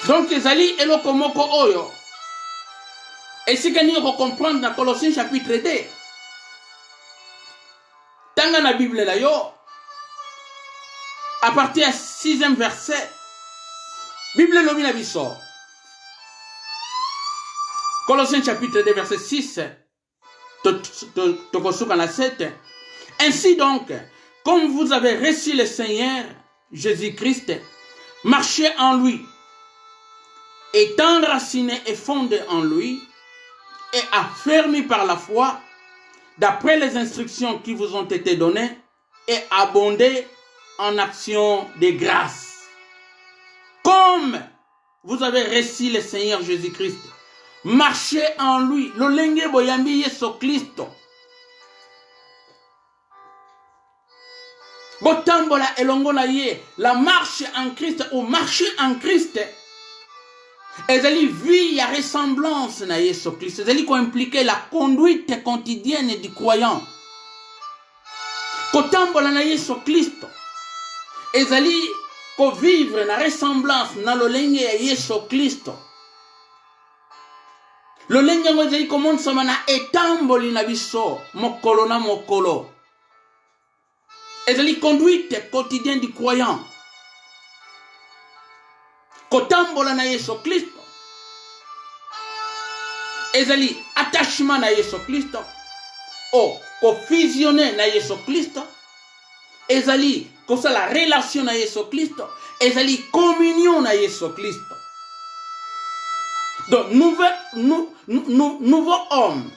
Donc ezali eloko moko oyo esika nini ko comprendre na Colossiens chapitre 2. Tanga na Bible la yo à partir du 6e verset. Bible lobi na biso. Colossiens chapitre 2 verset 6. Tokosuka na 7. Ainsi donc, comme vous avez reçu le Seigneur Jésus-Christ, marchez en lui, étant enraciné et fondé en lui, et affermi par la foi, d'après les instructions qui vous ont été données, et abondez en action de grâce. Comme vous avez reçu le Seigneur Jésus-Christ, marchez en lui. Lolenge boyambi Yesu Kristo. Botambola elongo na ye, la marche en Christ ou marcher en Christ. Ezali vie ya ressemblance na Yesu Christ. Ezali ko impliquer la conduite quotidienne du croyant. Kotambola na Yesu Kristo. Ezali ko vivre na ressemblance na lolenge ya Yesu Kristo. Lolenge ngo ezali komona sama na etamboli na biso mokolo na mokolo. Ezali conduite quotidienne du croyant. Kotambola na Yesu Kristo. Ezali attachement na Yesu Kristo. O ko fusionner na Yesu Kristo. Ezali kosa la relation na Yesu Kristo. Ezali communion na Yesu Kristo. Donc nouveau homme,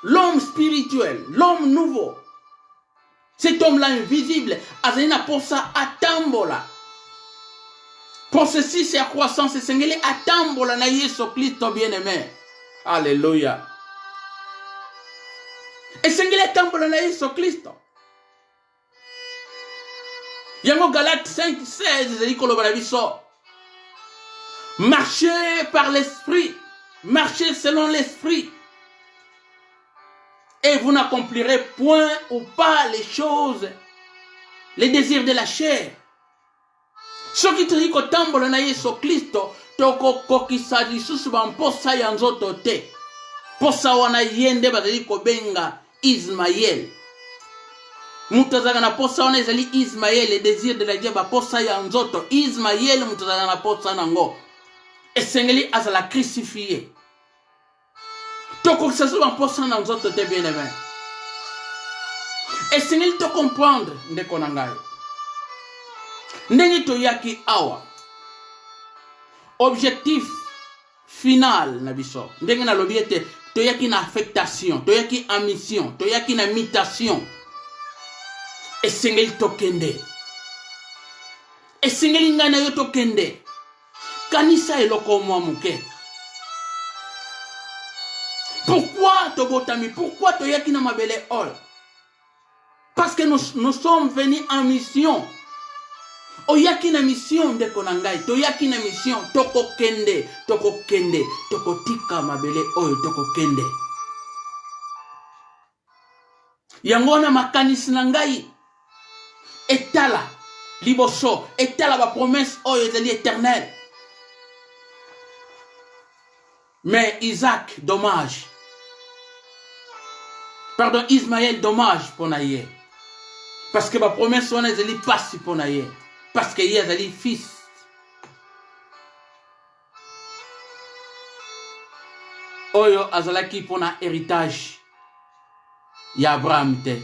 l'homme spirituel, l'homme nouveau. Cet homme-là invisible, azalina pour ça atambola. Processus et croissance, c'est sengeli atambola na Yesu Kristo bien-aimé. Alléluia. Et sengeli atambola na Yesu Kristo. Yango Galates 5:16, ezali koloba na biso. Marchez par l'esprit, marchez selon l'esprit. Et vous n'accomplirez point ou pas les choses, les désirs de la chair. Ce qui te dit que tambola na Yesu Kristo, toko kokisa lisusu ba mposa ya nzoto te. Posa wana yende bazali ko benga Ismaël. Mutazaka na posa wana ezali Ismaël, les désirs de la chair ba posa ya nzoto. Ismaël mutazaka na posa nango. Esengeli azala crucifié. Toko kisasuba mposa na nzoto te bien-aimé. Esengeli to comprendre ndeko na ngai. Ndenge toyaki awa. Objectif final na biso. Ndenge na lobi ete toyaki na affectation, toyaki en mission, toyaki na mutation. Esengeli to kende. Esengeli ngana yo to kende. Kanisa eloko mwa muke. Pourquoi tobotami? Pourquoi toyaki na mabele ol? Parce que nous sommes venus en mission. Oyaki na mission ndeko na ngai. Toyaki na mission. Toko kende. Toko kende. Toko tika mabele oyo. Toko kende. Yango na makanisi na ngai. Etala. Liboso. Etala ba promesse oyo ezali éternel. Mais Isaac, dommage. Pardon, Ismaël, dommage pour naïe. Parce que ma promesse, on est allé passer pour naïe. Parce qu'il y a des fils. Oyo azalaki pour na héritage. Ya Abraham te.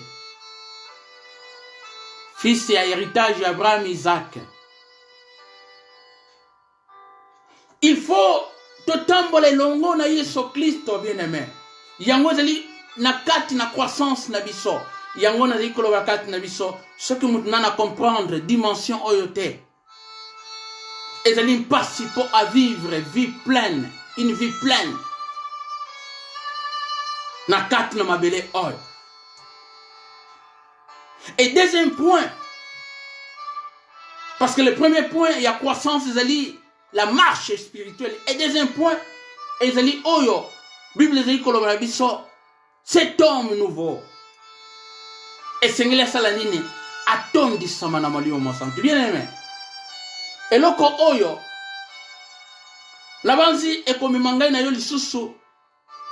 Fils et héritage Abraham, Isaac. Il faut po totambola elongo na Yesu Kristo bien-aimé. Yango ezali na kati na croissance na biso. Yango nazali koloba kati na biso. Ce que mutu nana comprendre dimension oyo te. Ezali mpasi po à vivre vie pleine, une vie pleine. Na kati na mabele oyo. Et deuxième point, parce que le premier point, il y a croissance, ezali la marche spirituelle. Et deuxième point, ezali oyo, Bible ezali koloba biso, cet homme nouveau. Et sengeli asala nini? Atondisama na molimo mosantu. Bien aimé. Eloko oyo, labanzi ekomema ngai na yo lisusu,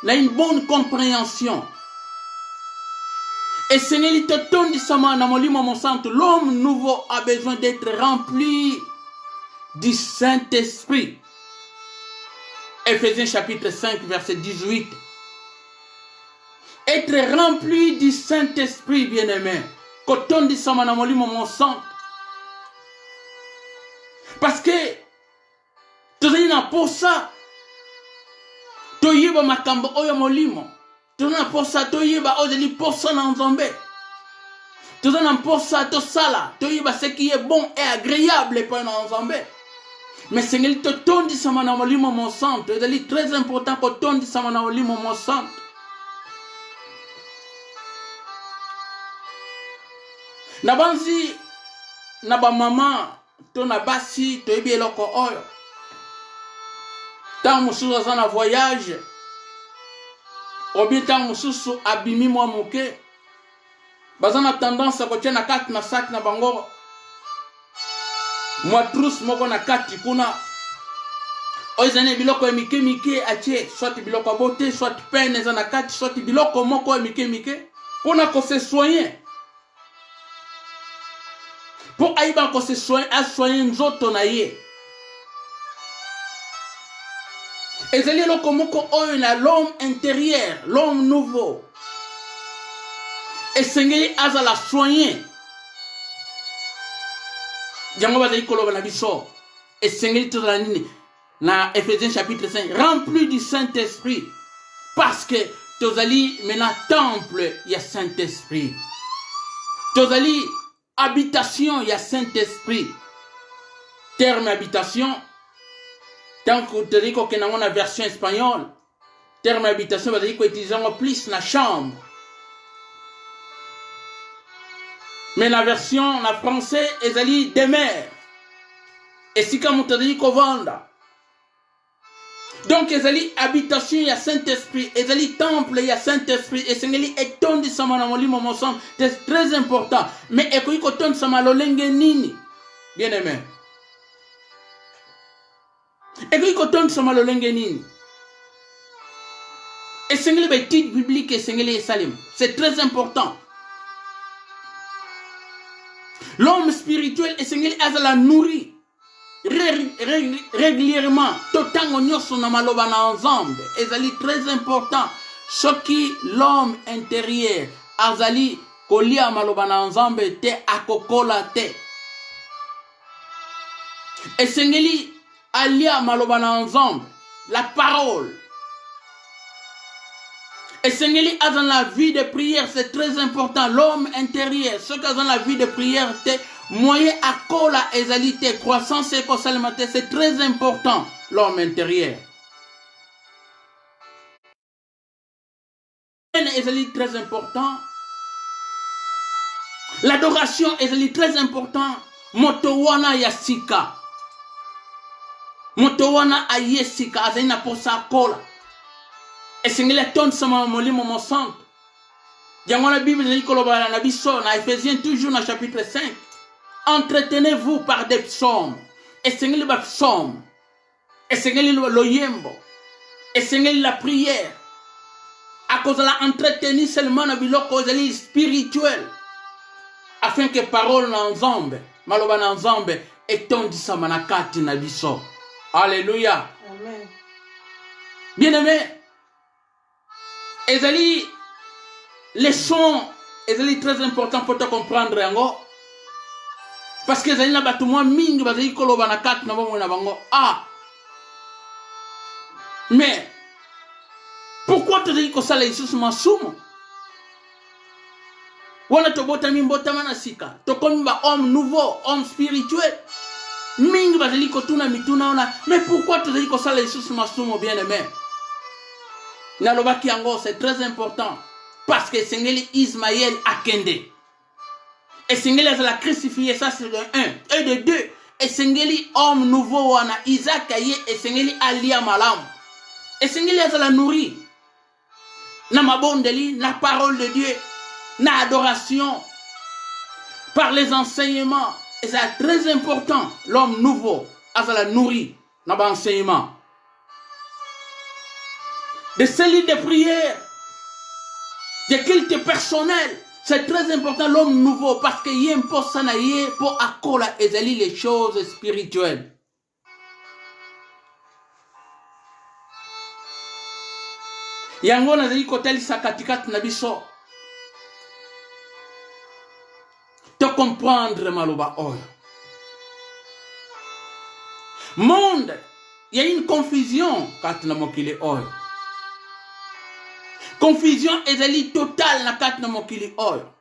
na une bonne compréhension. Et sengeli totondisama na molimo mosantu. L'homme nouveau a besoin d'être rempli du Saint-Esprit. Ephésiens chapitre 5, verset 18. Être rempli du Saint-Esprit, bien-aimé. Kotondi samana molimo mon sang. Parce que, tozali na posa, toyeba makambo oyo molimo. Tozali na posa, toyeba ozali posa na nzambe. Tozali na posa, tosala, toyeba ce qui est bon et agréable pour na nzambe. Mais sengeli totondi samana molimo mon sang. Tozali très important kotondi samana molimo mon sang. Nabanzi na ba mama to na basi to ebi eloko oyo. Tant mususu aza na voyage. Ou bien tant mususu abimi mwa moke. Baza na tendance à kotia na kati na sac na bango. Mwa trousse moko na kati kuna. Oizane biloko emike mike atie soit biloko bote soit peine za na kati soit biloko moko emike mike pona ko se soigner. Pour aïba ko se soigner nzoto na ye. Ezali loko moko oyo na l'homme intérieur, l'homme nouveau. Et sengeli azala soigner. Jango bazali koloba na biso. Et sengeli tozala nini na Ephésiens chapitre 5, rempli du Saint-Esprit. Parce que tozali mena temple ya Saint-Esprit. Tozali habitation, il y a Saint-Esprit. Terme habitation, tant que tu dis qu'on a une version espagnole, terme habitation, va dire qu'on utilise plus la chambre. Mais la version en français, elle dit demeure. Et si comme on te dit qu'on vend. Donc, elle dit habitation, il y a Saint-Esprit. Elle dit temple, il y a Saint-Esprit. Et c'est est ton de samanamoli mon sang. C'est très important. Mais écoutez, quand on samalolenge nini, bien aimé. Écoutez, quand on samalolenge nini. Et c'est une étude biblique et c'est une salim. C'est très important. L'homme spirituel et c'est une la nourrit. Régulièrement, totango nyoso na maloba na ensemble, ezali très important. Ce qui l'homme intérieur, azali kolia maloba na ensemble te akokola te. Esengeli alia maloba na ensemble, la parole. Esengeli a dans la vie de prière, c'est très important. L'homme intérieur, ce qui a dans la vie de prière, te moyen à kola ezalité, croissance et consalimité, c'est très important, l'homme intérieur. Ezali très important. L'adoration ezali très important. Motowana yasika. Motowana ayesika, azina posa kola. Et c'est une tonne sama molimo mon sang. Dans la Bible, il y a biso na Ephésiens toujours dans chapitre 5. Entretenez-vous par des psaumes. Et c'est les psaumes. Et c'est l'oyembo. Et c'est la prière. À cause de l'entretenir seulement dans biloko spirituel. Afin que parole n'ensemble, maloba n'ensemble, et ton dit ça manakati na biso. Alléluia. Amen. Bien-aimé, ezali les sons, ezali très important pour te comprendre yango. Parce que ezali na batu mwa mingi bazali koloba na kati na bango na bango. Ah, Mais pourquoi tu dis que ça les sous masumo? Wana tobota mimbota manasika. Tokomi ba homme nouveau, homme spirituel. Mingi bazali kotuna mituna ona. Mais pourquoi tu dis que ça les sous masumo bien aimé? Nalobaki yango, c'est très important. Parce que Sengeli Ismaël Akende. Et Sengeli a la crucifié, ça c'est de 1. Et de 2. Et Sengeli homme nouveau wana Isaac Aye et Sengeli Alia Malam. Et Sengeli a la nourri. Na mabondeli, na parole de Dieu, na adoration, par les enseignements. Et c'est très important. L'homme nouveau a la nourri, na ba enseignement. De cellules de prière, de culte personnel, c'est très important l'homme nouveau parce qu'il y a un peu sanaïe pour accoler les choses spirituelles. Yango nazali kotelisa katikati na biso to comprendre maloba oyo. Monde, il y a une confusion kati na mokili oyo. Confusion ezali totale na kati na mokili oyo.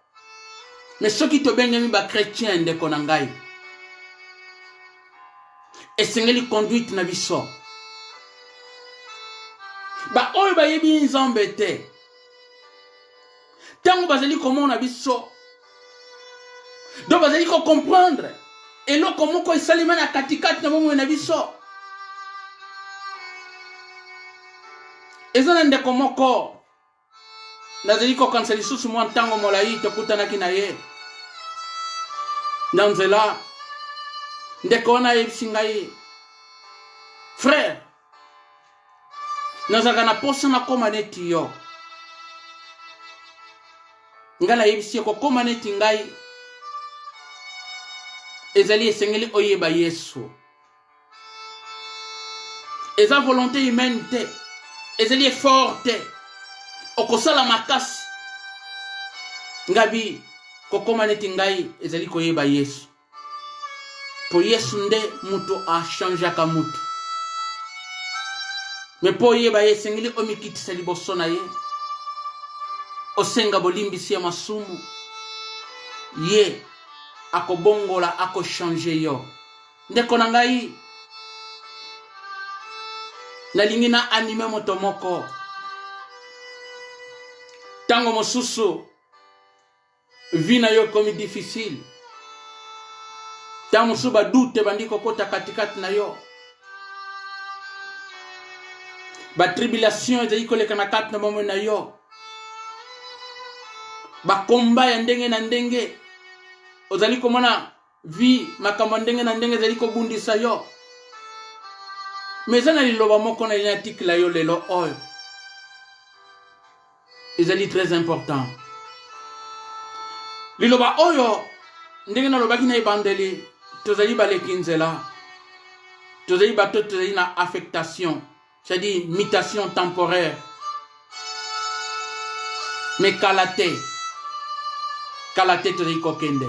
Mais soki to bengemi ba chrétien ndeko na ngai. Esengeli conduite na biso. Ba oyo ba yebi nzambe te. Tango bazali komona biso. Donc bazali ko comprendre. Et lo komo ko isalima na katikati na bomo na biso. Ezana ndeko moko. Nazali ko kanseli susu mwa ntango molai tokutanaki na ye. Nanzela. Ndeko na yebisi ngai. Frère. Nazaka na posa na koma neti yo. Nga na yebisi ko koma neti ngai. Ezali esengeli oyeba Yesu. Eza volonté humaine te. Ezali forte. Okosala makasi. Ngabi kokoma neti ngai ezali koyeba Yesu. Po Yesu nde mutu a changé ka mutu. Mais po yeba esengeli omikitisa liboso na ye. Osenga bolimbisi ya masumu. Ye akobongola ako changer yo. Ndeko na ngai nalingi na anime moto moko. Tango mosusu vina yo komi difficile. Tango mosusu ba doute bandiko kota katikati na yo. Ba tribulation ezali koleka na kati na bomo na yo. Ba komba ya ndenge na ndenge. Ozali komona vi makambo ndenge na ndenge ezali kobundisa yo. Mezana liloba moko na article yo lelo oyo. Ezali très important. Liloba oyo ndenge na lobaki na ebandeli tozali baleki nzela. Tozali bato tozali na affectation. C'est-à-dire mutation temporaire. Mais kalate tozali kokende.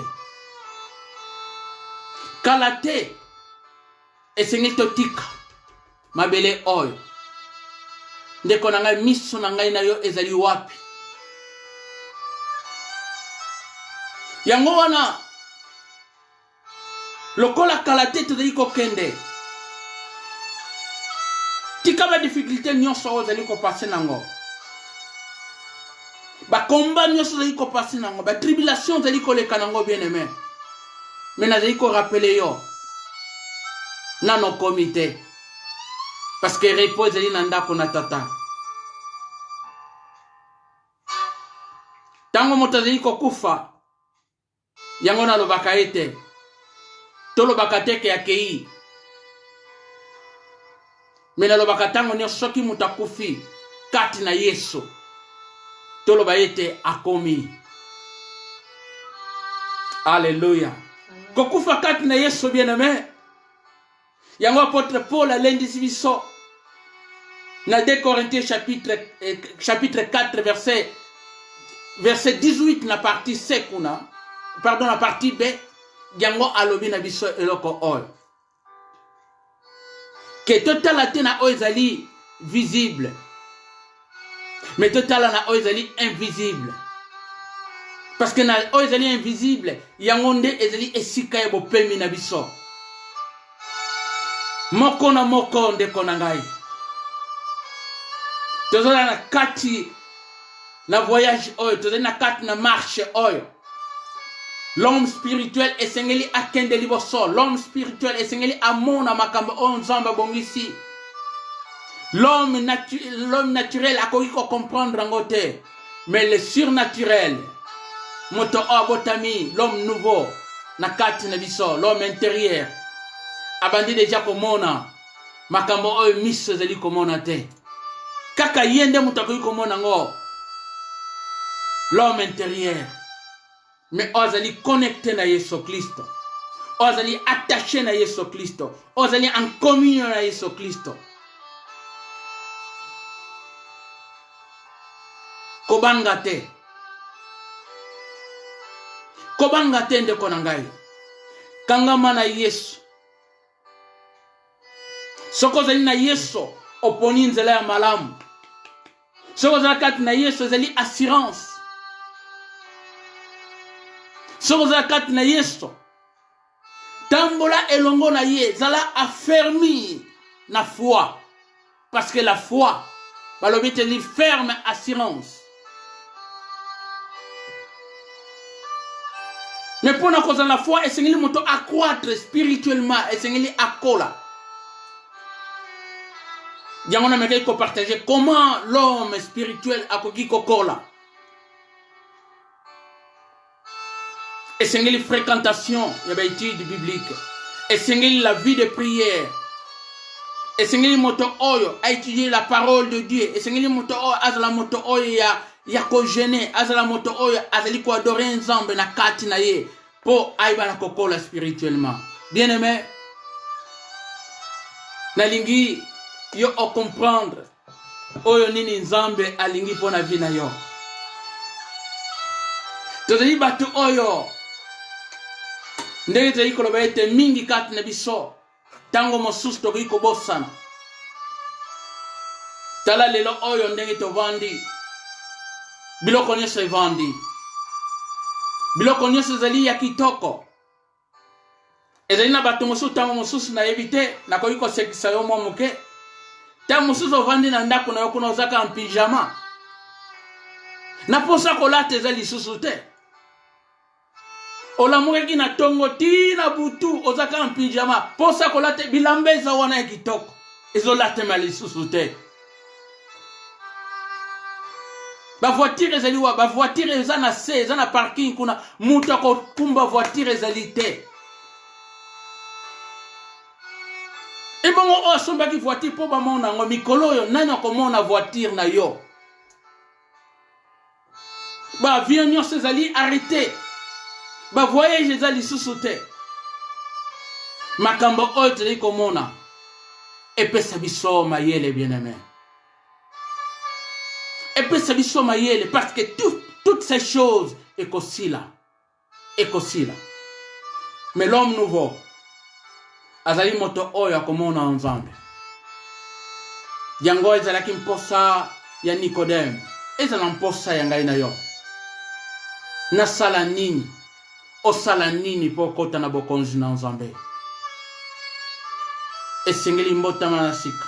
Kalate esengi totika mabele oyo. Ndeko na ngai miso na ngai na yo ezali wapi. Yango wana lokola kalate tozali kokende. Tika ba difficulté nyonso ozali ko passer nango. Ba combat nyonso ozali ko passer nango, ba tribulation ozali ko leka nango bien aimé. Mais nazali ko rappeler yo. Nano comité. Parce que repos ezali na ndako na tata. Tango moto azali ko kufa. Yango na lobaka ete. To lobaka teke ya kei. Mais na lobaka tango nyo soki mutakufi kati na Yesu. Toloba ete akomi. Alléluia. Kokufa kati na Yesu bien aimé. Yango apôtre Paul a l'indisi biso. Na 2 Corinthiens chapitre 4 verset 18 na partie C kuna. Pardon la partie B. Yango alobi na biso eloko oyo. Que totala tena oezali visible. Mais total na oezali invisible. Parce que na oezali invisible, yangonde ezali esika ya bopemi na biso. Moko na moko ndeko na ngai. Tozola na kati na voyage oyo, tozola na kati na marche oyo. L'homme spirituel esengeli akende liboso. L'homme spirituel esengeli amona makambo oyo nzambe bongisi. L'homme naturel akoki ko comprendre ngo te. Mais le surnaturel, moto abotami, l'homme nouveau, na kati na biso, l'homme intérieur, abandi déjà komona makambo oyo miso ezali komona te. Kaka yende moto akoki komona ngo. L'homme intérieur. Mais ozali connecté na Yesu Kristo. Ozali attaché na Yesu Kristo. Ozali en communion na Yesu Kristo. Kobanga te. Kobanga te ndeko na ngai. Kangama na Yesu. Soko ozali na Yesu, oponi nzela ya malamu. Soko ozali kati na Yesu, ozali assurance. Soko ozali kati na Yesu, tambola elongo na ye, zala affermi na foi. Parce que la foi, balobi te li ferme assurance. Mais pour na cause de la foi, esengeli moto accroître spirituellement, esengeli akola. Yango na meke ko partager comment l'homme spirituel akoki kokola. Esengeli fréquentation, il y a étude biblique. Esengeli la vie de prière. Esengeli moto oyo a étudier la parole de Dieu. Esengeli moto oyo azala moto oyo ya ko gêner, azala moto oyo azali ko adorer nzambe na kati na ye po aiba na kokola spirituellement. Bien-aimé, nalingi yo o comprendre oyo nini nzambe alingi po na vie na yo. Tozali batu oyo ndenge tozali koloba ete mingi kati na biso tango mosusu tokoki kobosana. Tala lelo oyo ndenge tovandi, biloko nyonso evandi, biloko nyonso ezali ya kitoko. Ezali na bato mosusu tango mosusu nayebi te nakoki kosekisa yo mwa moke. Tango mosusu ovandi na ndako na yo kuna ozaka en pyjama, na posa kolata eza lisusu te. Olamukaki na tongo tina butu ozaka en pyjama, posa kolata bilamba eza wana ya kitoko, ezolatema lisusu te. Ba voiture ezali wa, ba voiture eza na se, eza na parking kuna, mutu akokumba voiture ezali te. Ebongo osombaki voiture po ba mona ngo mikolo yo nani akomona voiture na yo. Ba avion nyonso ezali arrêté. Ba voyage ezali lisusu te. Makambo oyo tozali komona epesa biso mayele, bien-aimé. Epesa biso mayele parce que toutes ces choses ekosila. Mais l'homme nouveau azali moto oyo akomona nzambe. Yango ezalaki mposa ya Nicodème, ezala mposa ya ngai na yo. Nasala nini? Osala nini po kota na bokonzi na nzambe? Esengeli mbotama na sika.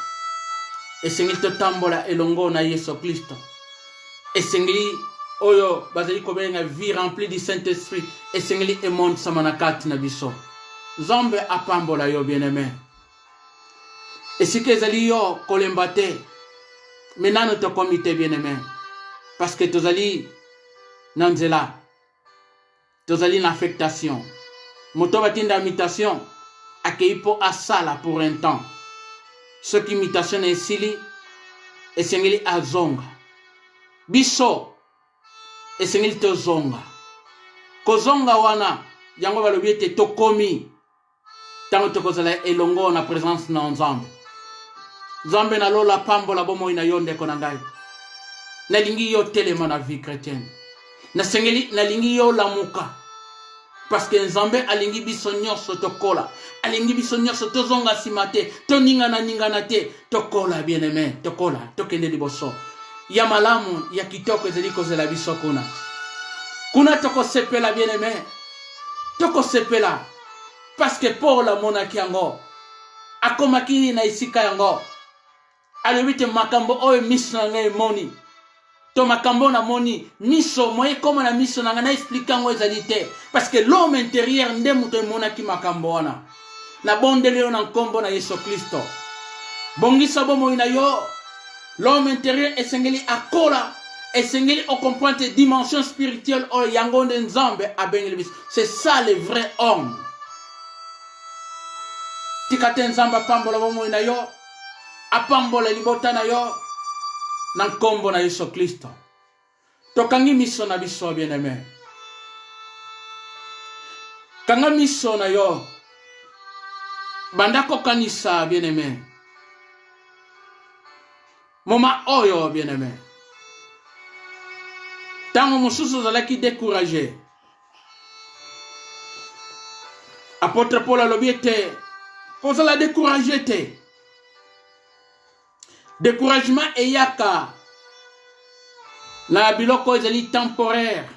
Esengeli totambola elongo na Yesu Kristo. Esengeli oyo bazali kobenga vie remplie du Saint-Esprit. Esengeli emonde samana kati na biso. Nzambe apambola yo, bien-aimé. Esika ezali yo kolemba te, menano to komite, bien-aimé. Parce que tozali na nzela, tozali na affectation. Moto batinda imitation akei po asala pour un temps. Ce qui imitation esili esengeli azonga. Biso esengeli tozonga. Kozonga wana yango balobi ete tokomi tango tokozala elongo na présence na nzambe. Nzambe na lola pambola bomoi na yo ndeko na ngai. Nalingi yo telema na vie chrétienne. Nalingi yo lamuka. Parce que Nzambe alingi biso nyonso tokola. Alingi biso nyonso tozonga simate. To ningana te. Tokola bien-aimé. Tokola. Tokende liboso. Ya malamu ya kitoko ezali kozela biso kuna. Kuna toko sepela bien-aimé. Toko sepela. Parce que Paul amonaki yango. Akomaki na isika yango. Alobite makambo oyo miso na ngai moni. To makambo na moni miso moye comme na miso na ngana expliquer ngo ezali te parce que l'homme intérieur nde muto monaki makambo wana na bondeli yo na nkombo na Yesu Kristo bongisa bomo ina yo l'homme intérieur esengeli akola esengeli o comprendre dimension spirituelle o yango nde Nzambe abengeli biso c'est ça le vrai homme tikate Nzamba pambola bomo ina yo apambola libota na yo na nkombo na Yesu Kristo. Tokangi miso na biso bien-aimé. Kanga miso na yo. Bandako kanisa bien-aimé. Moma oyo bien-aimé. Tango mosusu zalaki découragé. Apôtre Paul alobi ete kozala découragé te. Découragement eyaka na biloko ezali temporaire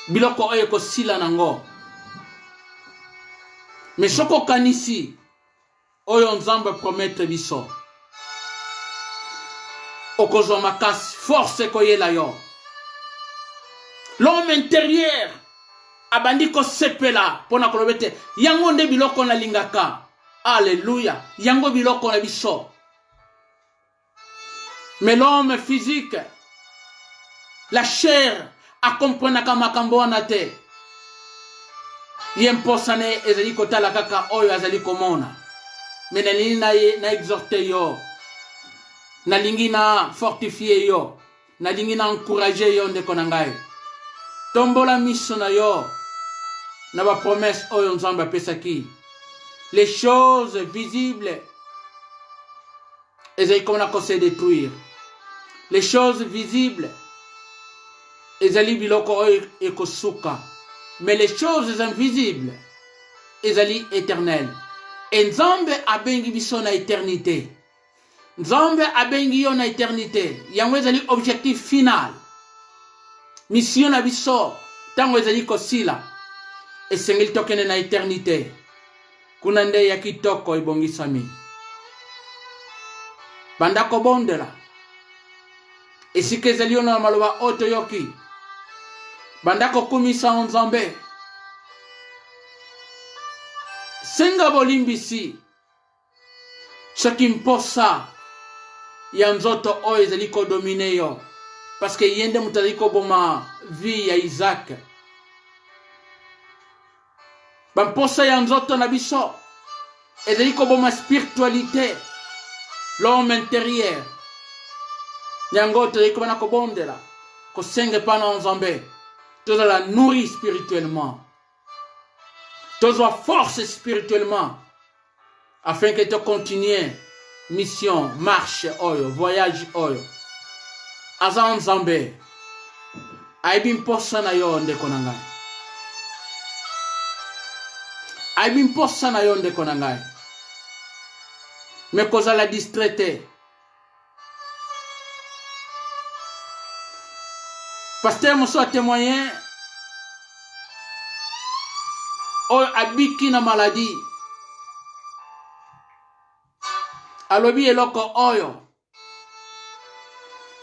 biloko oyo kosila nango mais soko kanisi oyo Nzambe promettre biso okozwa makasi force koyela yo l'homme intérieur abandi kosepela pona kolobete yango nde biloko na lingaka alléluia yango biloko na biso. Mais l'homme physique, la chair, a compris que makambo wana te. Yemposane ezali kotala kaka oyo azali komona. Mais nalingi na exhorter yo. Nalingi na fortifier yo. Nalingi na encourager yo ndeko na ngai. Tombola miso na yo. Na ba promesse oyo Nzambe apesaki. Les choses visibles ezali komona ko se détruire. Les choses visibles, ezali biloko oyo ekosuka. Mais les choses invisibles, ezali éternelles. Et Nzambe abengi biso na éternité. Nzambe abengi yo na éternité. Yango ezali objectif final. Mission na biso, tango ezali kosila. Esengeli tokende na éternité. Kuna nde ya kitoko ebongisami. Bandako bondela. Esika ezali yo na maloba oto yoki. Bandako kumisa Nzambe. Senga bolimbisi. Soki mposa ya nzoto oyo ezali kodomine yo. Parce que yende mutazali koboma vie ya Isaac. Bamposa ya nzoto na biso ezali koboma spiritualité. L'homme intérieur. Yango tozali kobana kobondela. Kosenge pana Nzambe. Tozala nourri spirituellement. Tozwa force spirituellement. Afin que tu continues mission, marche oyo, voyage oyo. Aza Nzambe. Aibi mposa na yo ndeko na ngai. Aibi mposa na yo ndeko na ngai. Mais kozala distraité. Pasteur Mosso a témoigné. Oyo abiki na maladie. Alobi eloko oyo.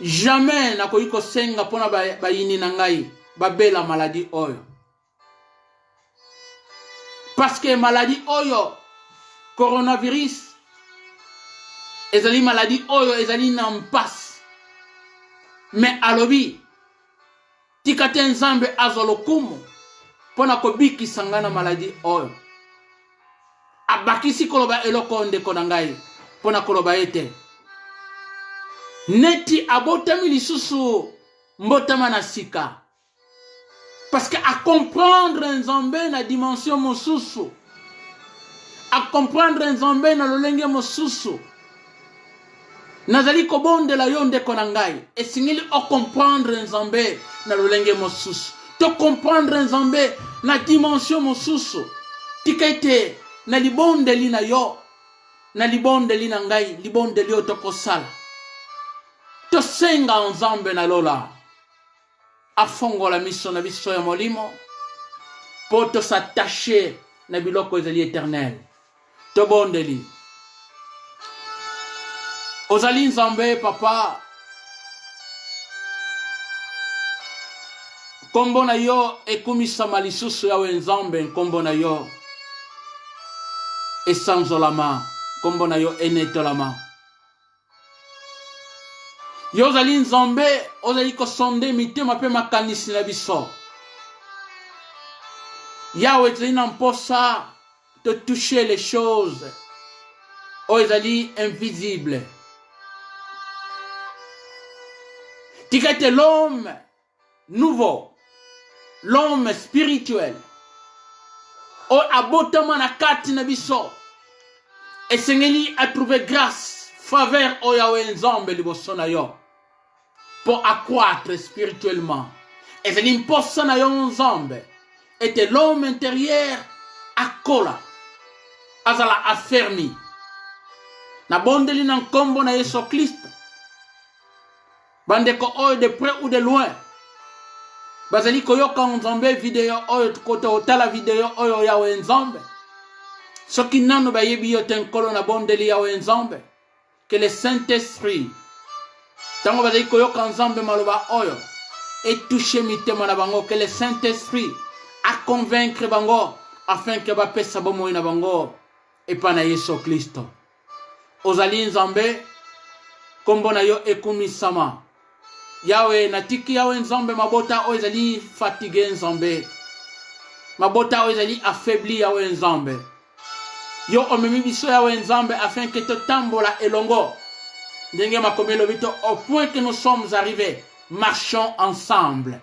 Jamais na koyiko senga pona bayini na ngai babela maladie oyo. Parce que maladie oyo coronavirus ezali maladie oyo ezali na mpasse. Mais alobi tikate Nzambe azolokumu pona kobiki sangana maladie oyo. Abakisi koloba eloko ndeko na ngai pona koloba ete neti abotami lisusu mbotama na sika. Parce que à comprendre Nzambe na dimension mosusu, à comprendre Nzambe na lolenge mosusu, nazali kobondela yo ndeko na ngai esingeli o comprendre Nzambe na lolenge mosusu. To comprendre nzambe na dimension mosusu. Tika ete na libondeli na yo. Na libondeli na ngai, libondeli yo tokosala. To senga nzambe na lola. Afongola miso na biso ya molimo. Po to s'attacher na biloko ezali éternel. To bondeli. Ozali nzambe papa. Kombo na yo ekumisama lisusu yawe nzambe kombo na yo. Esanzolama. Kombo na yo enetolama. Yo ozali nzambe ozali kosonde mitema pe makanisi na biso. Yahweh ezali na mposa de toucher les choses. O ezali invisible. Tika l'homme nouveau. L'homme spirituel. O abotama na kati na biso. Esengeli a trouvé grâce, faveur o Yahweh nzambe liboso na yo. Pour accroître spirituellement. Ezeli mposa na yo nzambe. Et l'homme intérieur akola. Azala affermi. Na bondeli na nkombo na Yesu Kristo. Bandeko oyo de près ou de loin. Bazali koyoka nzambe video oyo koto otala video oyo Yahweh nzambe. Soki nano bayebi yo tenkolo na bondeli Yahweh nzambe. Que le Saint-Esprit tango bazali koyoka nzambe maloba oyo et toucher mitema na bango. Que le Saint-Esprit a convaincre bango afin que bapesa bomoi na bango epa na Yesu Kristo. Ozali nzambe kombo na yo ekumisama. Yahweh natiki Yahweh nzambe mabota oyo ezali fatigué nzambe. Mabota oyo ezali affaibli Yahweh nzambe. Yo omemi biso Yahweh nzambe afin que totambola elongo. Ndenge makomelo bito au point que nous sommes arrivés. Marchons ensemble.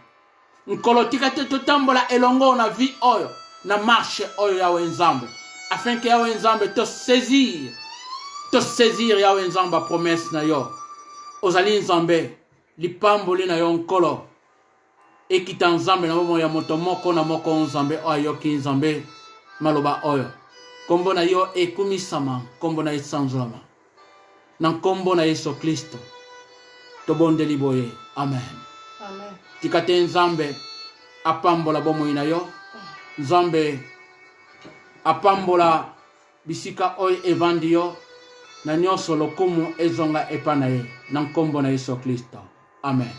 Nkolo tika te totambola elongo na vie oyo. Na marche oyo Yahweh nzambe. Afin que Yahweh nzambe te saisir. Te saisir Yahweh nzambe promesse na yo. Ozali nzambe. Lipamboli na yo nkolo. Ekita nzambe na momo ya moto moko na moko nzambe oyo yoki nzambe. Maloba oyo. Kombo na yo ekumisama. Kombo na esanzolama. Na kombo na Yesu Kristo. Tobondeli boye. Amen. Amen. Tikate nzambe. Apambola bomo ina yo. Nzambe. Apambola bisika oyo evandi yo. Na nyonso lokumu ezonga epa na ye. Na kombo na Yesu Kristo. Amen.